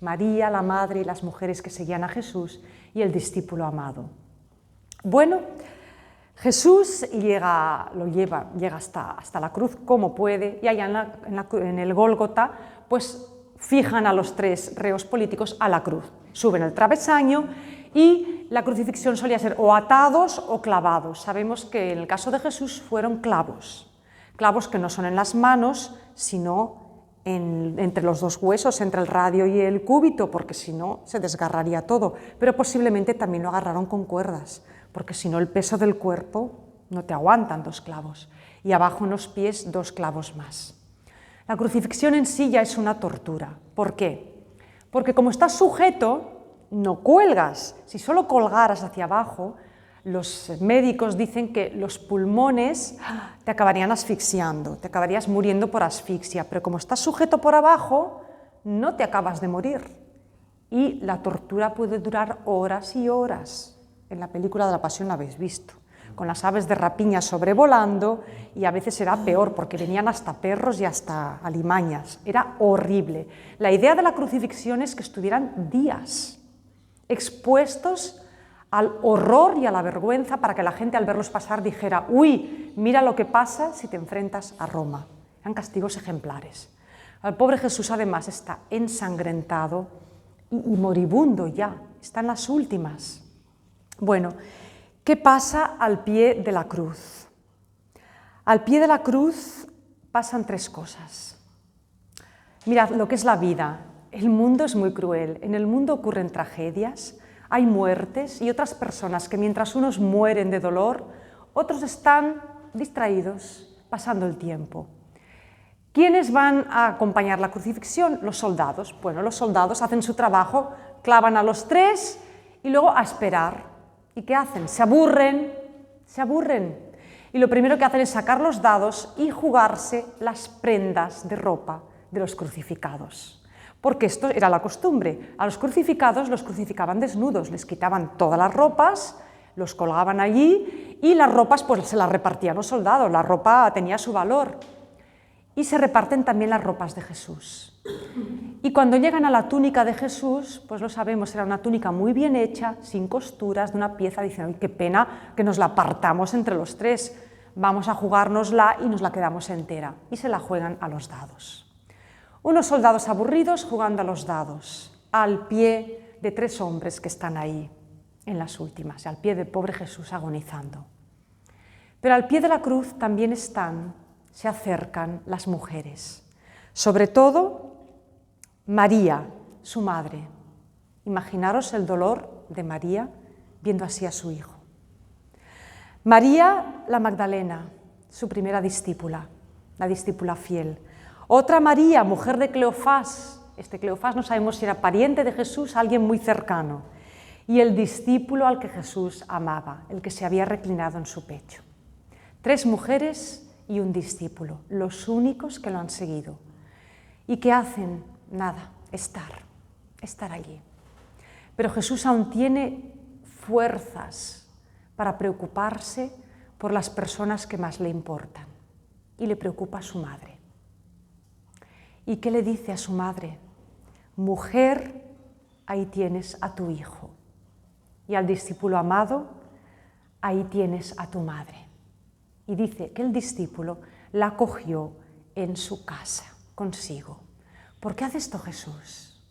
María, la madre y las mujeres que seguían a Jesús y el discípulo amado. Bueno, Jesús llega hasta la cruz como puede y allá en el Gólgota pues fijan a los tres reos políticos a la cruz. Suben el travesaño y la crucifixión solía ser o atados o clavados. Sabemos que en el caso de Jesús fueron clavos que no son en las manos, sino entre los dos huesos, entre el radio y el cúbito, porque si no se desgarraría todo, pero posiblemente también lo agarraron con cuerdas, porque si no el peso del cuerpo no te aguantan 2 clavos, y abajo en los pies 2 clavos más. La crucifixión en sí ya es una tortura. ¿Por qué? Porque como estás sujeto, no cuelgas. Si solo colgaras hacia abajo, los médicos dicen que los pulmones te acabarían asfixiando, te acabarías muriendo por asfixia, pero como estás sujeto por abajo, no te acabas de morir. Y la tortura puede durar horas y horas. En la película de la Pasión la habéis visto, con las aves de rapiña sobrevolando, y a veces era peor porque venían hasta perros y hasta alimañas. Era horrible. La idea de la crucifixión es que estuvieran días expuestos al horror y a la vergüenza para que la gente al verlos pasar dijera: uy, mira lo que pasa si te enfrentas a Roma. Eran castigos ejemplares. El pobre Jesús además está ensangrentado y moribundo ya, está en las últimas. Bueno, ¿qué pasa al pie de la cruz? Al pie de la cruz pasan 3 cosas. Mirad lo que es la vida. El mundo es muy cruel. En el mundo ocurren tragedias, hay muertes y otras personas que mientras unos mueren de dolor, otros están distraídos, pasando el tiempo. ¿Quiénes van a acompañar la crucifixión? Los soldados. Bueno, los soldados hacen su trabajo, clavan a los 3 y luego a esperar. ¿Y qué hacen? Se aburren. Y lo primero que hacen es sacar los dados y jugarse las prendas de ropa de los crucificados. Porque esto era la costumbre. A los crucificados los crucificaban desnudos, les quitaban todas las ropas, los colgaban allí y las ropas pues se las repartían los soldados, la ropa tenía su valor. Y se reparten también las ropas de Jesús. Y cuando llegan a la túnica de Jesús, pues lo sabemos, era una túnica muy bien hecha, sin costuras, de una pieza, dicen: qué pena que nos la partamos entre los 3, vamos a jugárnosla y nos la quedamos entera. Y se la juegan a los dados. Unos soldados aburridos jugando a los dados. al pie de 3 hombres que están ahí, en las últimas, al pie del pobre Jesús agonizando. Pero al pie de la cruz también se acercan las mujeres, sobre todo María, su madre. Imaginaros el dolor de María viendo así a su hijo. María la Magdalena, su primera discípula, la discípula fiel. Otra María, mujer de Cleofás. Este Cleofás no sabemos si era pariente de Jesús, alguien muy cercano. Y el discípulo al que Jesús amaba, el que se había reclinado en su pecho. 3 mujeres y un discípulo, los únicos que lo han seguido. ¿Y qué hacen? Nada, estar allí. Pero Jesús aún tiene fuerzas para preocuparse por las personas que más le importan. Y le preocupa a su madre. ¿Y qué le dice a su madre? Mujer, ahí tienes a tu hijo. Y al discípulo amado, ahí tienes a tu madre. Y dice que el discípulo la acogió en su casa, consigo. ¿Por qué hace esto Jesús?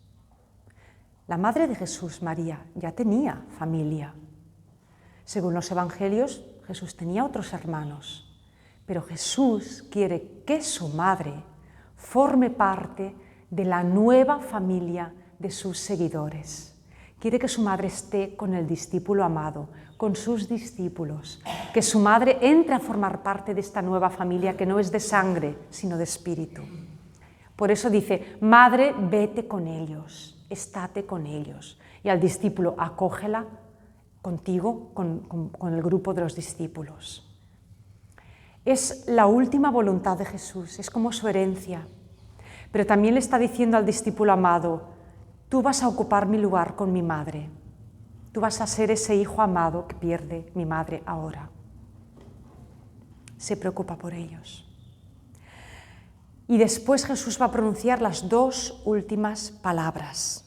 La madre de Jesús, María, ya tenía familia. Según los evangelios, Jesús tenía otros hermanos. Pero Jesús quiere que su madre forme parte de la nueva familia de sus seguidores. Quiere que su madre esté con el discípulo amado, con sus discípulos, que su madre entre a formar parte de esta nueva familia que no es de sangre, sino de espíritu. Por eso dice, madre, vete con ellos, estate con ellos. Y al discípulo, acógela contigo, con el grupo de los discípulos. Es la última voluntad de Jesús, es como su herencia. Pero también le está diciendo al discípulo amado, tú vas a ocupar mi lugar con mi madre. Tú vas a ser ese hijo amado que pierde mi madre ahora. Se preocupa por ellos. Y después Jesús va a pronunciar las 2 últimas palabras.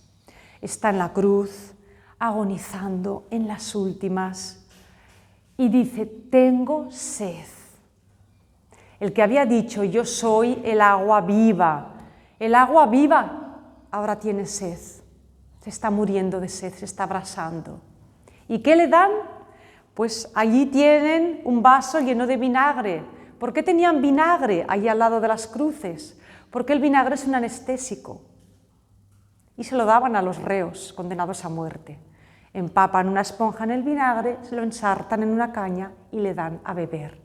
Está en la cruz, agonizando en las últimas, y dice, tengo sed. El que había dicho, yo soy el agua viva ahora tiene sed, se está muriendo de sed, se está abrasando. ¿Y qué le dan? Pues allí tienen un vaso lleno de vinagre. ¿Por qué tenían vinagre allí al lado de las cruces? Porque el vinagre es un anestésico. Y se lo daban a los reos condenados a muerte. Empapan una esponja en el vinagre, se lo ensartan en una caña y le dan a beber.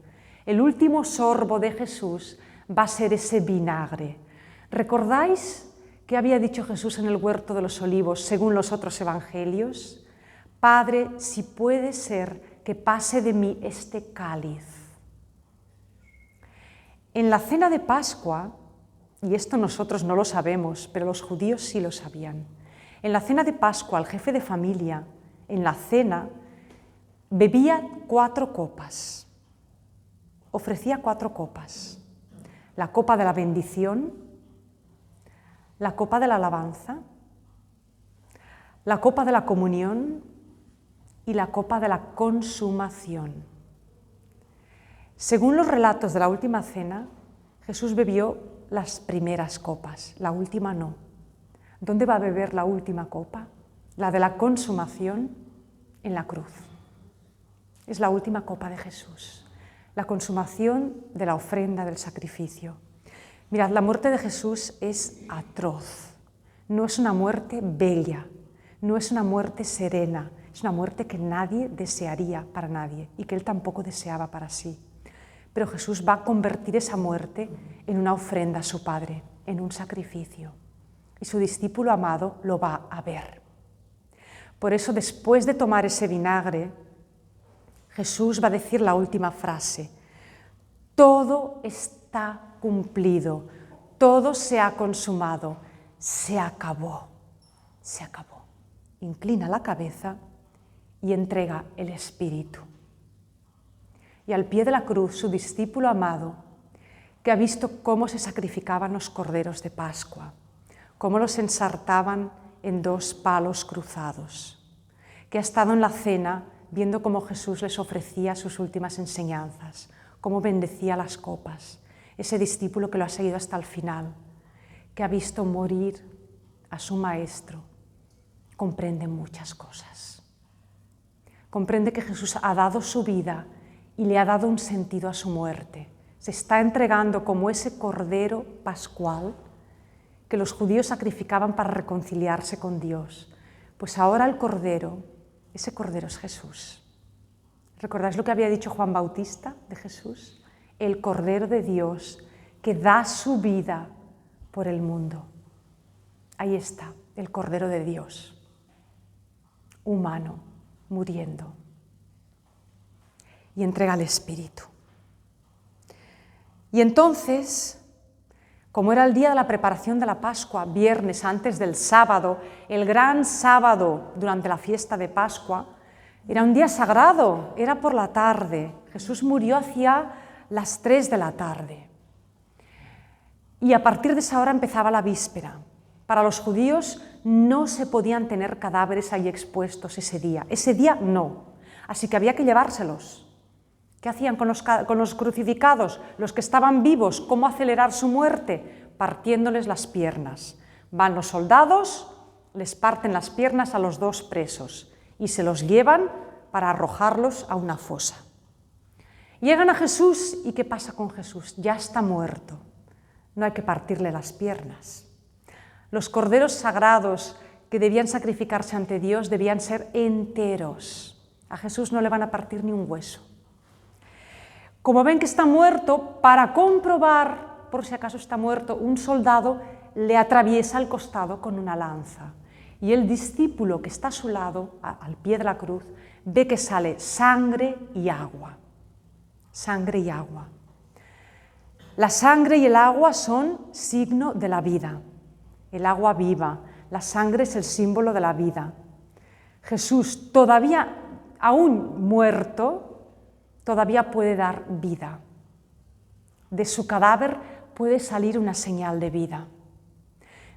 El último sorbo de Jesús va a ser ese vinagre. ¿Recordáis qué había dicho Jesús en el huerto de los olivos, según los otros evangelios? Padre, si puede ser que pase de mí este cáliz. En la cena de Pascua, y esto nosotros no lo sabemos, pero los judíos sí lo sabían, en la cena de Pascua el jefe de familia, en la cena, bebía 4 copas, ofrecía 4 copas, la copa de la bendición, la copa de la alabanza, la copa de la comunión y la copa de la consumación. Según los relatos de la última cena, Jesús bebió las primeras copas, la última no. ¿Dónde va a beber la última copa? La de la consumación en la cruz. Es la última copa de Jesús, la consumación de la ofrenda del sacrificio. Mirad, la muerte de Jesús es atroz, no es una muerte bella, no es una muerte serena, es una muerte que nadie desearía para nadie y que él tampoco deseaba para sí. Pero Jesús va a convertir esa muerte en una ofrenda a su Padre, en un sacrificio. Y su discípulo amado lo va a ver. Por eso, después de tomar ese vinagre, Jesús va a decir la última frase, todo está cumplido, todo se ha consumado, se acabó, se acabó. Inclina la cabeza y entrega el espíritu. Y al pie de la cruz, su discípulo amado, que ha visto cómo se sacrificaban los corderos de Pascua, cómo los ensartaban en 2 palos cruzados, que ha estado en la cena viendo cómo Jesús les ofrecía sus últimas enseñanzas, cómo bendecía las copas, ese discípulo que lo ha seguido hasta el final, que ha visto morir a su maestro comprende muchas cosas. Comprende que Jesús ha dado su vida y le ha dado un sentido a su muerte. Se está entregando como ese cordero pascual que los judíos sacrificaban para reconciliarse con Dios. Pues ahora el cordero, ese cordero es Jesús. ¿Recordáis lo que había dicho Juan Bautista de Jesús? El Cordero de Dios que da su vida por el mundo. Ahí está, el Cordero de Dios, humano, muriendo. Y entrega el Espíritu. Y entonces, como era el día de la preparación de la Pascua, viernes antes del sábado, el gran sábado durante la fiesta de Pascua, era un día sagrado, era por la tarde. Jesús murió hacia las 3 de la tarde. Y a partir de esa hora empezaba la víspera. Para los judíos no se podían tener cadáveres ahí expuestos ese día. Ese día no. Así que había que llevárselos. ¿Qué hacían con los crucificados? Los que estaban vivos, ¿cómo acelerar su muerte? Partiéndoles las piernas. Van los soldados, les parten las piernas a los 2 presos y se los llevan para arrojarlos a una fosa. Llegan a Jesús y ¿qué pasa con Jesús? Ya está muerto. No hay que partirle las piernas. Los corderos sagrados que debían sacrificarse ante Dios debían ser enteros. A Jesús no le van a partir ni un hueso. Como ven que está muerto, para comprobar por si acaso está muerto, un soldado le atraviesa el costado con una lanza. Y el discípulo que está a su lado, al pie de la cruz, ve que sale sangre y agua. Sangre y agua. La sangre y el agua son signo de la vida. El agua viva, la sangre es el símbolo de la vida. Jesús, todavía aún muerto, todavía puede dar vida. De su cadáver puede salir una señal de vida.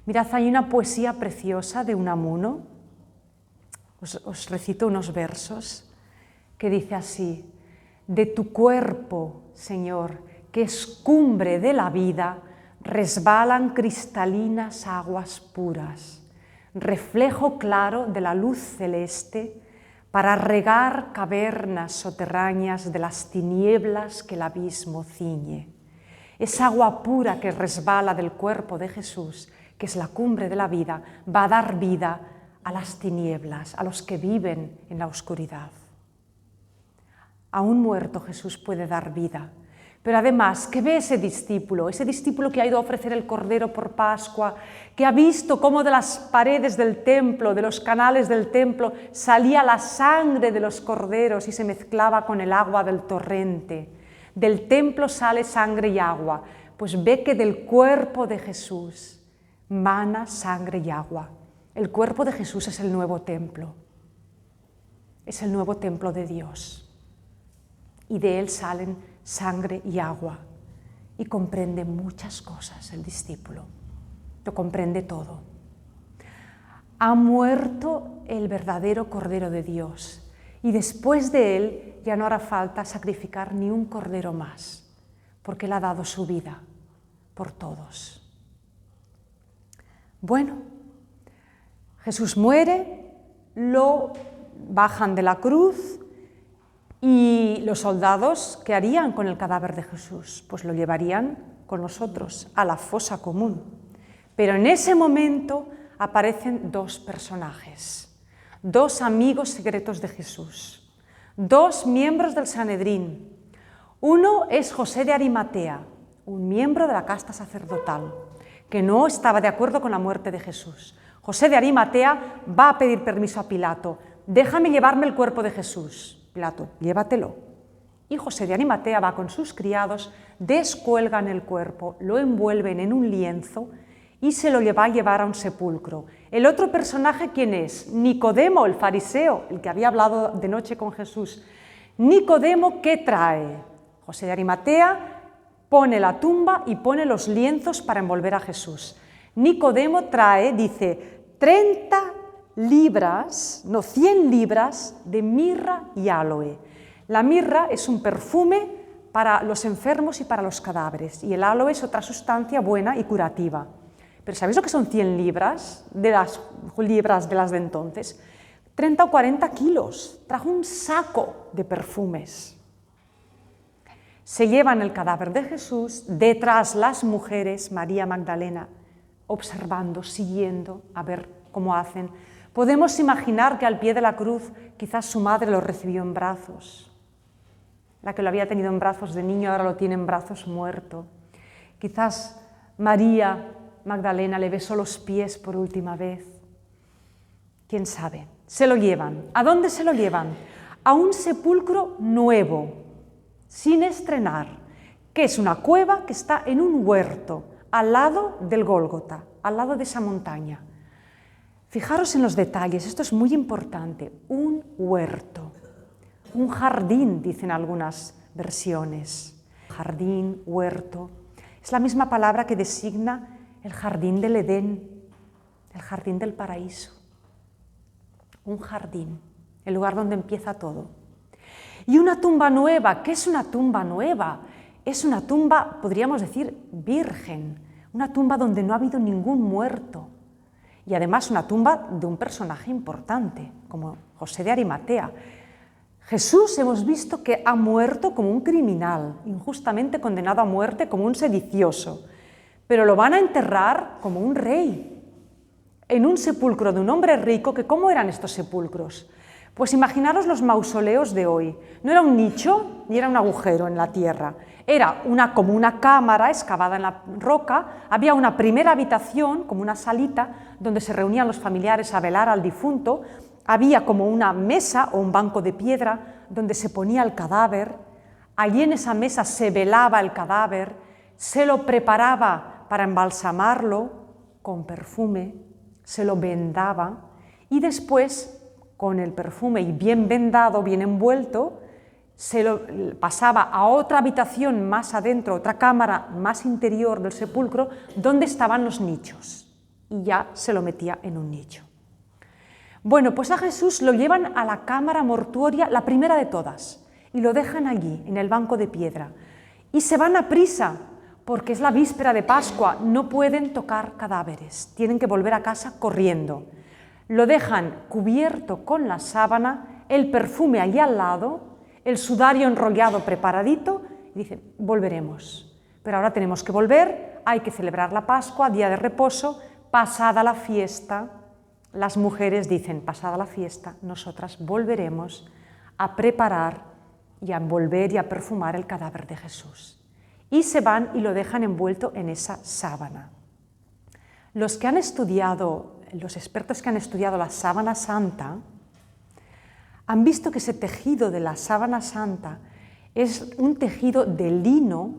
Mirad, hay una poesía preciosa de Unamuno. Os recito unos versos que dice así: de tu cuerpo, Señor, que es cumbre de la vida, resbalan cristalinas aguas puras, reflejo claro de la luz celeste, para regar cavernas soterráneas de las tinieblas que el abismo ciñe. Esa agua pura que resbala del cuerpo de Jesús, que es la cumbre de la vida, va a dar vida a las tinieblas, a los que viven en la oscuridad. Aún muerto Jesús puede dar vida. Pero además, ¿qué ve ese discípulo? Ese discípulo que ha ido a ofrecer el cordero por Pascua, que ha visto cómo de las paredes del templo, de los canales del templo, salía la sangre de los corderos y se mezclaba con el agua del torrente. Del templo sale sangre y agua, pues ve que del cuerpo de Jesús mana sangre y agua. El cuerpo de Jesús es el nuevo templo. Es el nuevo templo de Dios. Y de él salen sangre y agua, y comprende muchas cosas el discípulo, lo comprende todo. Ha muerto el verdadero Cordero de Dios, y después de él ya no hará falta sacrificar ni un cordero más, porque él ha dado su vida por todos. Bueno, Jesús muere, lo bajan de la cruz. ¿Y los soldados qué harían con el cadáver de Jesús? Pues lo llevarían con nosotros a la fosa común. Pero en ese momento aparecen 2 personajes, 2 amigos secretos de Jesús, 2 miembros del Sanedrín. Uno es José de Arimatea, un miembro de la casta sacerdotal, que no estaba de acuerdo con la muerte de Jesús. José de Arimatea va a pedir permiso a Pilato: déjame llevarme el cuerpo de Jesús. Pilato: llévatelo. Y José de Arimatea va con sus criados, descuelgan el cuerpo, lo envuelven en un lienzo y se lo va a llevar a un sepulcro. El otro personaje, ¿quién es? Nicodemo, el fariseo, el que había hablado de noche con Jesús. Nicodemo, ¿qué trae? José de Arimatea pone la tumba y pone los lienzos para envolver a Jesús. Nicodemo trae, dice, 100 libras de mirra y áloe. La mirra es un perfume para los enfermos y para los cadáveres, y el áloe es otra sustancia buena y curativa. Pero ¿sabéis lo que son 100 libras de las de entonces? 30 o 40 kilos. Trajo un saco de perfumes. Se llevan el cadáver de Jesús, detrás las mujeres, María Magdalena, observando, siguiendo, a ver cómo hacen. Podemos imaginar que al pie de la cruz quizás su madre lo recibió en brazos. La que lo había tenido en brazos de niño ahora lo tiene en brazos muerto. Quizás María Magdalena le besó los pies por última vez. ¿Quién sabe? Se lo llevan. ¿A dónde se lo llevan? A un sepulcro nuevo, sin estrenar, que es una cueva que está en un huerto, al lado del Gólgota, al lado de esa montaña. Fijaros en los detalles, esto es muy importante. Un huerto, un jardín, dicen algunas versiones. Jardín, huerto, es la misma palabra que designa el jardín del Edén, el jardín del paraíso. Un jardín, el lugar donde empieza todo. Y una tumba nueva. ¿Qué es una tumba nueva? Es una tumba, podríamos decir, virgen, una tumba donde no ha habido ningún muerto. Y además una tumba de un personaje importante, como José de Arimatea. Jesús hemos visto que ha muerto como un criminal, injustamente condenado a muerte como un sedicioso, pero lo van a enterrar como un rey, en un sepulcro de un hombre rico. Que ¿cómo eran estos sepulcros? Pues imaginaros los mausoleos de hoy. No era un nicho ni era un agujero en la tierra, era como una cámara excavada en la roca. Había una primera habitación, como una salita, donde se reunían los familiares a velar al difunto. Había como una mesa o un banco de piedra donde se ponía el cadáver. Allí en esa mesa se velaba el cadáver, se lo preparaba para embalsamarlo con perfume, se lo vendaba y después, con el perfume y bien vendado, bien envuelto, se lo pasaba a otra habitación más adentro, otra cámara más interior del sepulcro, donde estaban los nichos, y ya se lo metía en un nicho. Bueno, pues a Jesús lo llevan a la cámara mortuoria, la primera de todas, y lo dejan allí, en el banco de piedra, y se van a prisa, porque es la víspera de Pascua, no pueden tocar cadáveres, tienen que volver a casa corriendo. Lo dejan cubierto con la sábana, el perfume allí al lado, el sudario enrollado preparadito, y dicen, volveremos. Pero ahora tenemos que volver, hay que celebrar la Pascua, día de reposo, pasada la fiesta. Las mujeres dicen, pasada la fiesta, nosotras volveremos a preparar y a envolver y a perfumar el cadáver de Jesús. Y se van y lo dejan envuelto en esa sábana. Los expertos que han estudiado la sábana santa han visto que ese tejido de la sábana santa es un tejido de lino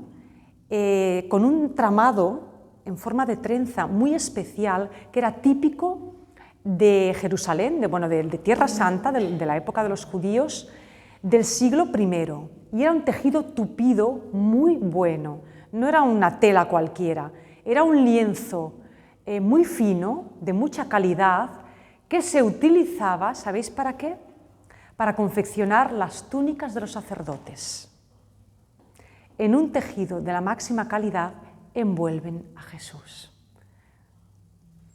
con un tramado en forma de trenza muy especial que era típico de Jerusalén, de Tierra Santa, de la época de los judíos, del siglo I. Y era un tejido tupido muy bueno, no era una tela cualquiera, era un lienzo muy fino, de mucha calidad, que se utilizaba, ¿sabéis para qué? Para confeccionar las túnicas de los sacerdotes. En un tejido de la máxima calidad envuelven a Jesús,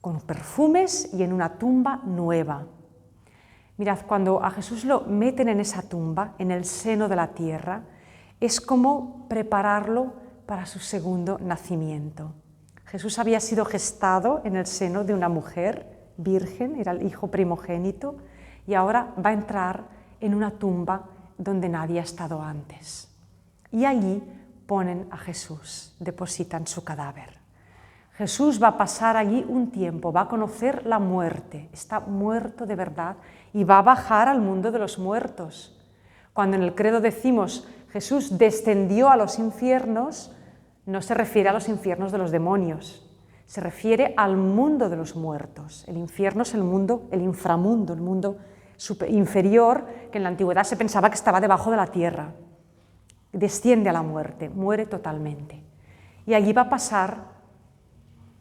con perfumes y en una tumba nueva. Mirad, cuando a Jesús lo meten en esa tumba, en el seno de la tierra, es como prepararlo para su segundo nacimiento. Jesús había sido gestado en el seno de una mujer virgen, era el hijo primogénito, y ahora va a entrar en una tumba donde nadie ha estado antes. Y allí ponen a Jesús, depositan su cadáver. Jesús va a pasar allí un tiempo, va a conocer la muerte, está muerto de verdad y va a bajar al mundo de los muertos. Cuando en el credo decimos Jesús descendió a los infiernos, no se refiere a los infiernos de los demonios, se refiere al mundo de los muertos. El infierno es el mundo, el inframundo, el mundo inferior, que en la antigüedad se pensaba que estaba debajo de la tierra. Desciende a la muerte, muere totalmente. Y allí va a pasar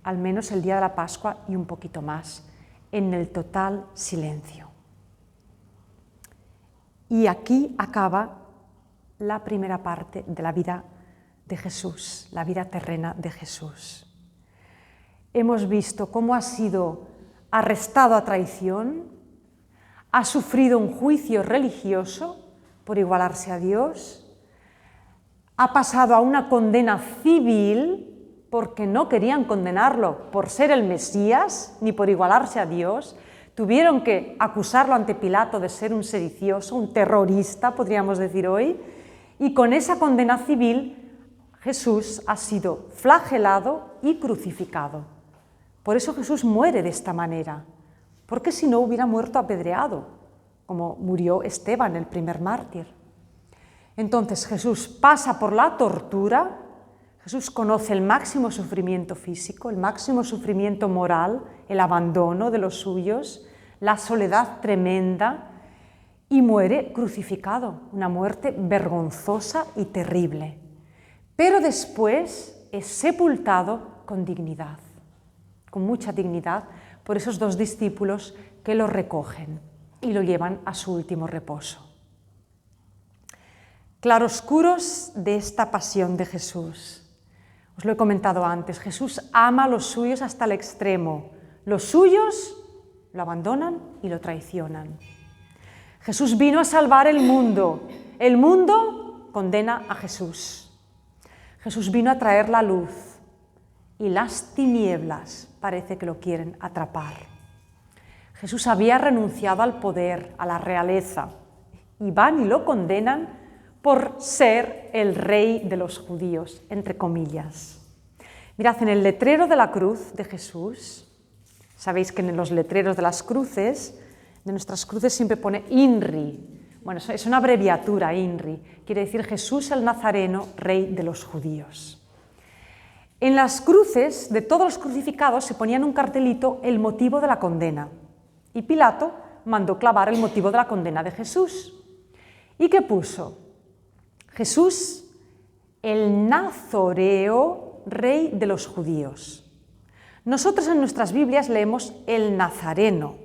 al menos el día de la Pascua y un poquito más, en el total silencio. Y aquí acaba la primera parte de la vida de Jesús, la vida terrena de Jesús. hemos visto cómo ha sido arrestado a traición, ha sufrido un juicio religioso por igualarse a Dios, ha pasado a una condena civil porque no querían condenarlo por ser el Mesías ni por igualarse a Dios. Tuvieron que acusarlo ante Pilato de ser un sedicioso, un terrorista, podríamos decir hoy, y con esa condena civil Jesús ha sido flagelado y crucificado. Por eso Jesús muere de esta manera, porque si no hubiera muerto apedreado, como murió Esteban, el primer mártir. Entonces Jesús pasa por la tortura, Jesús conoce el máximo sufrimiento físico, el máximo sufrimiento moral, el abandono de los suyos, la soledad tremenda, y muere crucificado, una muerte vergonzosa y terrible. Pero después es sepultado con dignidad, con mucha dignidad, por esos dos discípulos que lo recogen y lo llevan a su último reposo. Claroscuros de esta pasión de Jesús. Os lo he comentado antes, Jesús ama a los suyos hasta el extremo. Los suyos lo abandonan y lo traicionan. Jesús vino a salvar el mundo condena a Jesús. Jesús vino a traer la luz y las tinieblas parece que lo quieren atrapar. Jesús había renunciado al poder, a la realeza, y van y lo condenan por ser el rey de los judíos, entre comillas. Mirad, en el letrero de la cruz de Jesús, sabéis que en los letreros de las cruces, de nuestras cruces siempre pone INRI. Bueno, es una abreviatura, INRI, quiere decir Jesús el Nazareno, rey de los judíos. En las cruces de todos los crucificados se ponía en un cartelito el motivo de la condena. Y Pilato mandó clavar el motivo de la condena de Jesús. ¿Y qué puso? Jesús, el Nazoreo, rey de los judíos. Nosotros en nuestras Biblias leemos el Nazareno,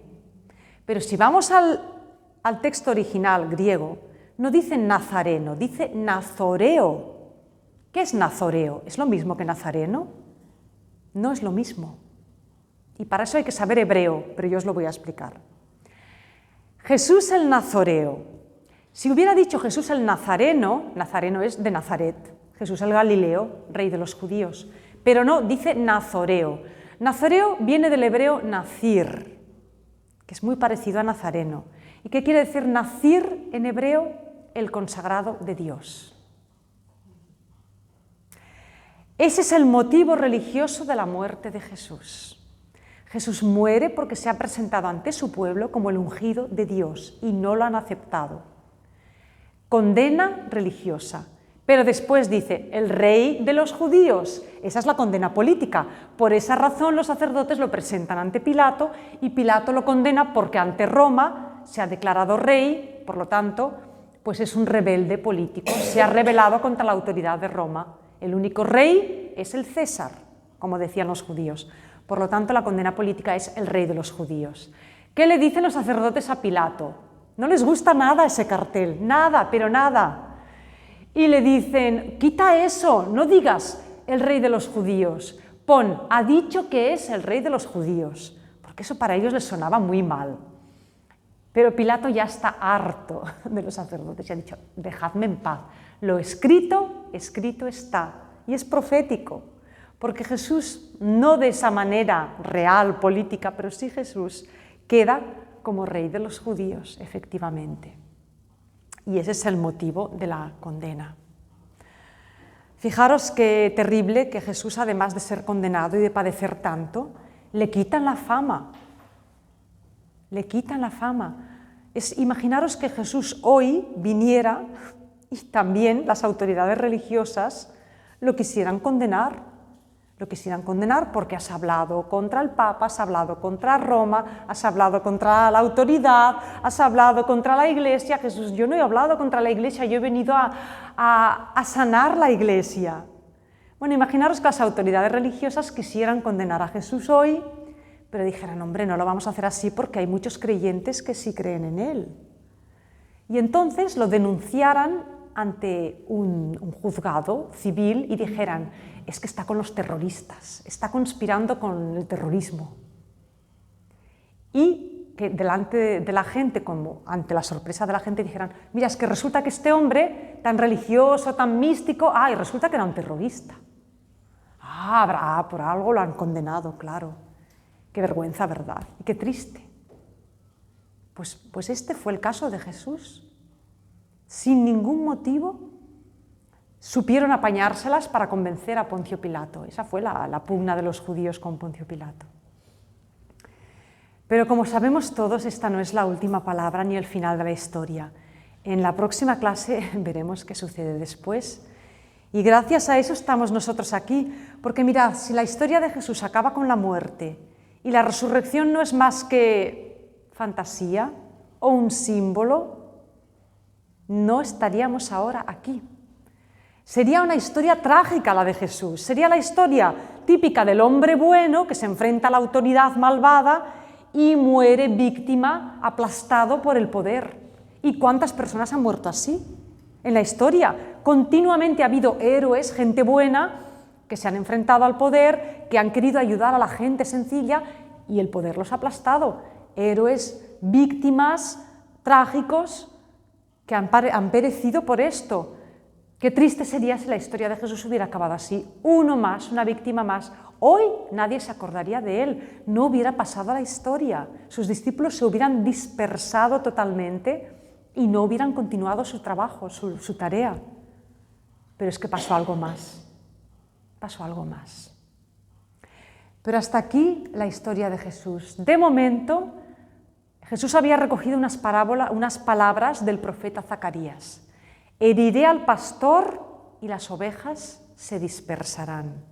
pero si vamos al texto original griego, no dice Nazareno, dice Nazoreo. ¿Qué es Nazoreo? ¿Es lo mismo que Nazareno? No es lo mismo. Y para eso hay que saber hebreo, pero yo os lo voy a explicar. Jesús el Nazoreo. Si hubiera dicho Jesús el Nazareno, Nazareno es de Nazaret, Jesús el Galileo, rey de los judíos, pero no, dice Nazoreo. Nazoreo viene del hebreo Nazir, que es muy parecido a Nazareno. ¿Y qué quiere decir Nazir en hebreo? El consagrado de Dios. Ese es el motivo religioso de la muerte de Jesús. Jesús muere porque se ha presentado ante su pueblo como el ungido de Dios y no lo han aceptado. Condena religiosa, pero después dice, el rey de los judíos. Esa es la condena política. Por esa razón los sacerdotes lo presentan ante Pilato y Pilato lo condena porque ante Roma se ha declarado rey, por lo tanto, pues es un rebelde político, se ha rebelado contra la autoridad de Roma. El único rey es el César, como decían los judíos. Por lo tanto, la condena política es el rey de los judíos. ¿Qué le dicen los sacerdotes a Pilato? No les gusta nada ese cartel, nada, pero nada. Y le dicen, quita eso, no digas el rey de los judíos, pon, ha dicho que es el rey de los judíos, porque eso para ellos les sonaba muy mal. Pero Pilato ya está harto de los sacerdotes y ha dicho, dejadme en paz, lo escrito, escrito está, y es profético. Porque Jesús, no de esa manera real, política, pero sí Jesús, queda como rey de los judíos, efectivamente. Y ese es el motivo de la condena. Fijaros qué terrible que Jesús, además de ser condenado y de padecer tanto, le quitan la fama. Le quitan la fama. Imaginaros que Jesús hoy viniera y también las autoridades religiosas lo quisieran condenar. Lo quisieran condenar porque has hablado contra el Papa, has hablado contra Roma, has hablado contra la autoridad, has hablado contra la Iglesia. Jesús, yo no he hablado contra la Iglesia, yo he venido a sanar la Iglesia. Bueno, imaginaros que las autoridades religiosas quisieran condenar a Jesús hoy, pero dijeran, hombre, no lo vamos a hacer así porque hay muchos creyentes que sí creen en Él. Y entonces lo denunciaran ante un juzgado civil y dijeran, es que está con los terroristas, está conspirando con el terrorismo. Y que delante de la gente, como ante la sorpresa de la gente, dijeran, mira, es que resulta que este hombre tan religioso, tan místico, y resulta que era un terrorista. Por algo lo han condenado, claro. Qué vergüenza, ¿verdad? Y qué triste. Pues este fue el caso de Jesús. Sin ningún motivo supieron apañárselas para convencer a Poncio Pilato. Esa fue la pugna de los judíos con Poncio Pilato. Pero como sabemos todos, esta no es la última palabra ni el final de la historia. En la próxima clase veremos qué sucede después. Y gracias a eso estamos nosotros aquí, porque mirad, si la historia de Jesús acaba con la muerte y la resurrección no es más que fantasía o un símbolo, no estaríamos ahora aquí. Sería una historia trágica la de Jesús, sería la historia típica del hombre bueno que se enfrenta a la autoridad malvada y muere víctima, aplastado por el poder. ¿Y cuántas personas han muerto así? En la historia continuamente ha habido héroes, gente buena, que se han enfrentado al poder, que han querido ayudar a la gente sencilla y el poder los ha aplastado. Héroes, víctimas, trágicos, que han perecido por esto. Qué triste sería si la historia de Jesús hubiera acabado así. Uno más, una víctima más. Hoy nadie se acordaría de él, no hubiera pasado a la historia. Sus discípulos se hubieran dispersado totalmente y no hubieran continuado su trabajo, su tarea. Pero es que pasó algo más. Pasó algo más. Pero hasta aquí la historia de Jesús. De momento, Jesús había recogido unas palabras del profeta Zacarías. Heriré al pastor y las ovejas se dispersarán.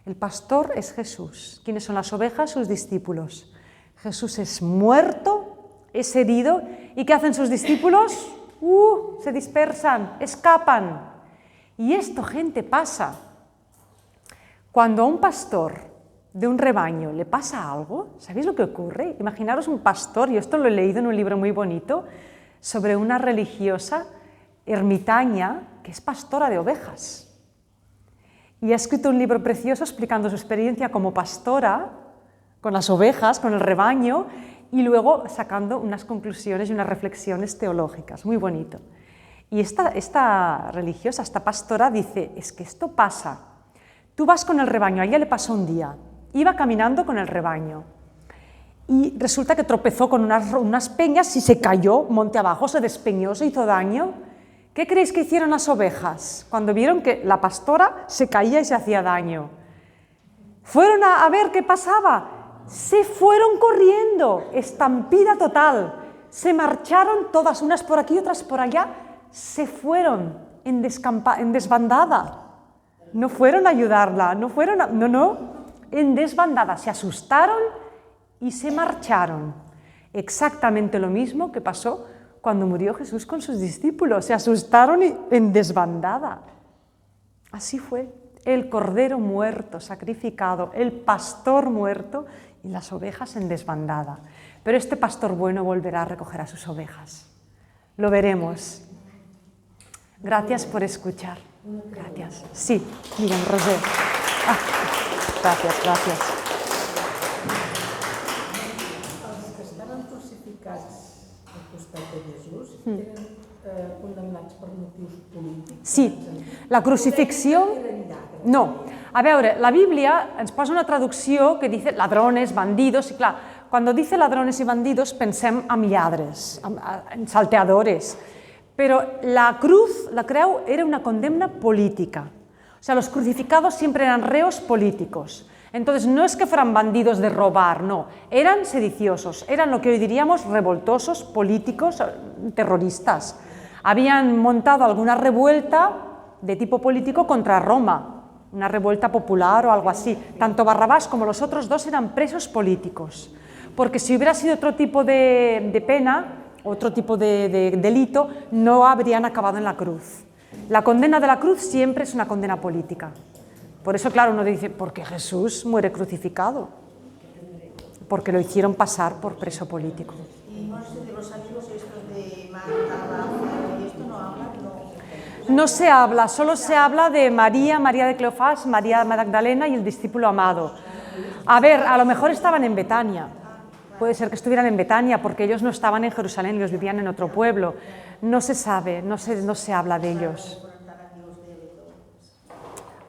El pastor es Jesús. ¿Quiénes son las ovejas? Sus discípulos. Jesús es muerto, es herido. ¿Y qué hacen sus discípulos? Se dispersan, escapan. Y esto, gente, pasa. Cuando a un pastor de un rebaño le pasa algo, ¿sabéis lo que ocurre? Imaginaros un pastor, y esto lo he leído en un libro muy bonito, sobre una religiosa ermitaña que es pastora de ovejas. Y ha escrito un libro precioso explicando su experiencia como pastora con las ovejas, con el rebaño, y luego sacando unas conclusiones y unas reflexiones teológicas. Muy bonito. Y esta religiosa, esta pastora, dice, es que esto pasa. Tú vas con el rebaño, a ella le pasó un día, iba caminando con el rebaño y resulta que tropezó con unas peñas y se cayó monte abajo, se despeñó, se hizo daño. ¿Qué creéis que hicieron las ovejas cuando vieron que la pastora se caía y se hacía daño? Fueron a ver qué pasaba. Se fueron corriendo, estampida total. Se marcharon todas, unas por aquí, otras por allá. Se fueron en desbandada. No fueron a ayudarla, en desbandada. Se asustaron y se marcharon. Exactamente lo mismo que pasó cuando murió Jesús con sus discípulos. Se asustaron y en desbandada. Así fue. El cordero muerto, sacrificado, el pastor muerto y las ovejas en desbandada. Pero este pastor bueno volverá a recoger a sus ovejas. Lo veremos. Gracias por escuchar. Gracias. Sí, miren, Rosé. Gracias. Els que estaven crucificats al costat de Jesús eren condemnats per motius polítics? Sí, la crucifixió... No, a veure, la Bíblia ens posa una traducció que dice ladrones, bandidos, i clar, quan dice ladrones i bandidos pensem en lladres, en salteadores, pero la cruz, la creu, era una condemna política. O sea, los crucificados siempre eran reos políticos. Entonces, no es que fueran bandidos de robar, no. Eran sediciosos, eran lo que hoy diríamos revoltosos, políticos, terroristas. Habían montado alguna revuelta de tipo político contra Roma, una revuelta popular o algo así. Tanto Barrabás como los otros dos eran presos políticos. Porque si hubiera sido otro tipo de pena, otro tipo de delito, no habrían acabado en la cruz. La condena de la cruz siempre es una condena política. Por eso, claro, uno dice, ¿por qué Jesús muere crucificado? Porque lo hicieron pasar por preso político. ¿Y no sé de los amigos estos de Marta, Lázaro y esto no hablan? No se habla, solo se habla de María, María de Cleofás, María Magdalena y el discípulo amado. A ver, a lo mejor estaban en Betania. Puede ser que estuvieran en Betania porque ellos no estaban en Jerusalén, ellos vivían en otro pueblo. No se sabe, no se habla de ellos.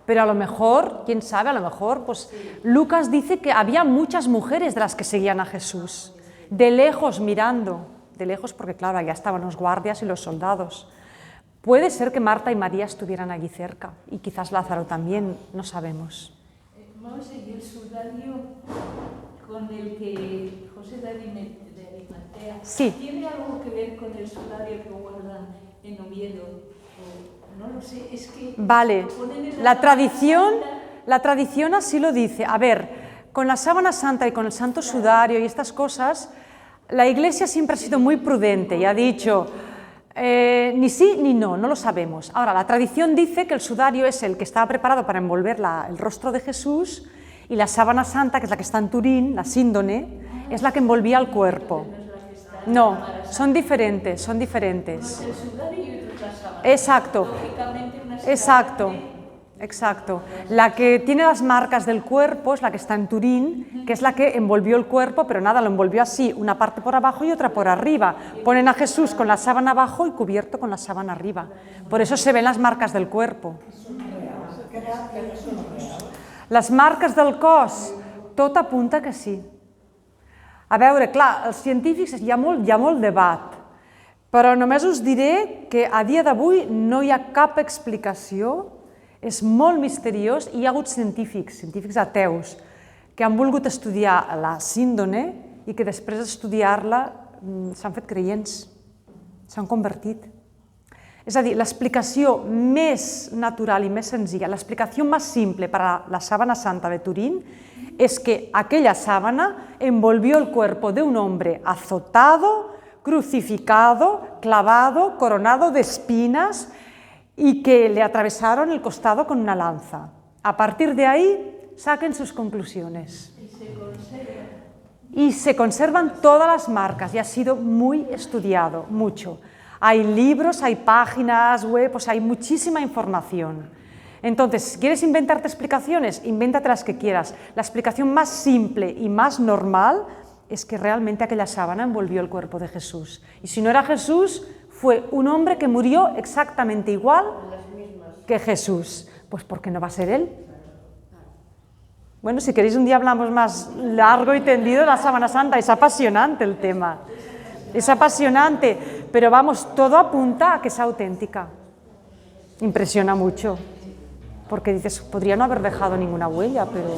Pero a lo mejor, quién sabe, a lo mejor, pues Lucas dice que había muchas mujeres de las que seguían a Jesús, de lejos mirando, de lejos porque claro, allá estaban los guardias y los soldados. Puede ser que Marta y María estuvieran allí cerca y quizás Lázaro también, no sabemos. Monse, ¿y el sudario con el que José de Arimatea Sí. tiene algo que ver con el sudario que guardan en Oviedo? No lo sé, es que... Vale, ponen en la Santa. tradición así lo dice. A ver, con la sábana santa y con el santo sudario y estas cosas, la Iglesia siempre ha sido muy prudente y ha dicho ni sí ni no, no lo sabemos. Ahora, la tradición dice que el sudario es el que estaba preparado para envolver el rostro de Jesús y la sábana santa, que es la que está en Turín, la síndone, es la que envolvía el cuerpo. No, son diferentes, son diferentes. El sudario y otra sábana. Exacto, Lógicamente una será exacto, grande. exacto. La que tiene las marcas del cuerpo es la que está en Turín, que es la que envolvió el cuerpo, pero nada, lo envolvió así, una parte por abajo y otra por arriba. Ponen a Jesús con la sábana abajo y cubierto con la sábana arriba. Por eso se ven las marcas del cuerpo. Les marques del cos, tot apunta que sí. A veure, clar, els científics hi ha molt debat, però només us diré que a dia d'avui no hi ha cap explicació, és molt misteriós, i hi ha hagut científics ateus, que han volgut estudiar la síndone i que després d'estudiar-la s'han fet creients, s'han convertit. És a dir, l'explicació més natural i més senzilla, l'explicació més simple per a la sábana santa de Turín es que aquella sábana envolvió el cuerpo de un hombre azotado, crucificado, clavado, coronado de espinas y que le atravesaron el costado con una lanza. A partir de ahí, saquen sus conclusiones. Y se conservan todas las marcas y ha sido muy estudiado, mucho. Hay libros, hay páginas web, hay muchísima información. Entonces, si quieres inventarte explicaciones, invéntate las que quieras. La explicación más simple y más normal es que realmente aquella sábana envolvió el cuerpo de Jesús. Y si no era Jesús, fue un hombre que murió exactamente igual que Jesús. Pues ¿por qué no va a ser él? Bueno, si queréis un día hablamos más largo y tendido de la sábana santa. Es apasionante el tema. Es apasionante, pero vamos, todo apunta a que es auténtica. Impresiona mucho. Porque dices, podría no haber dejado ninguna huella, pero...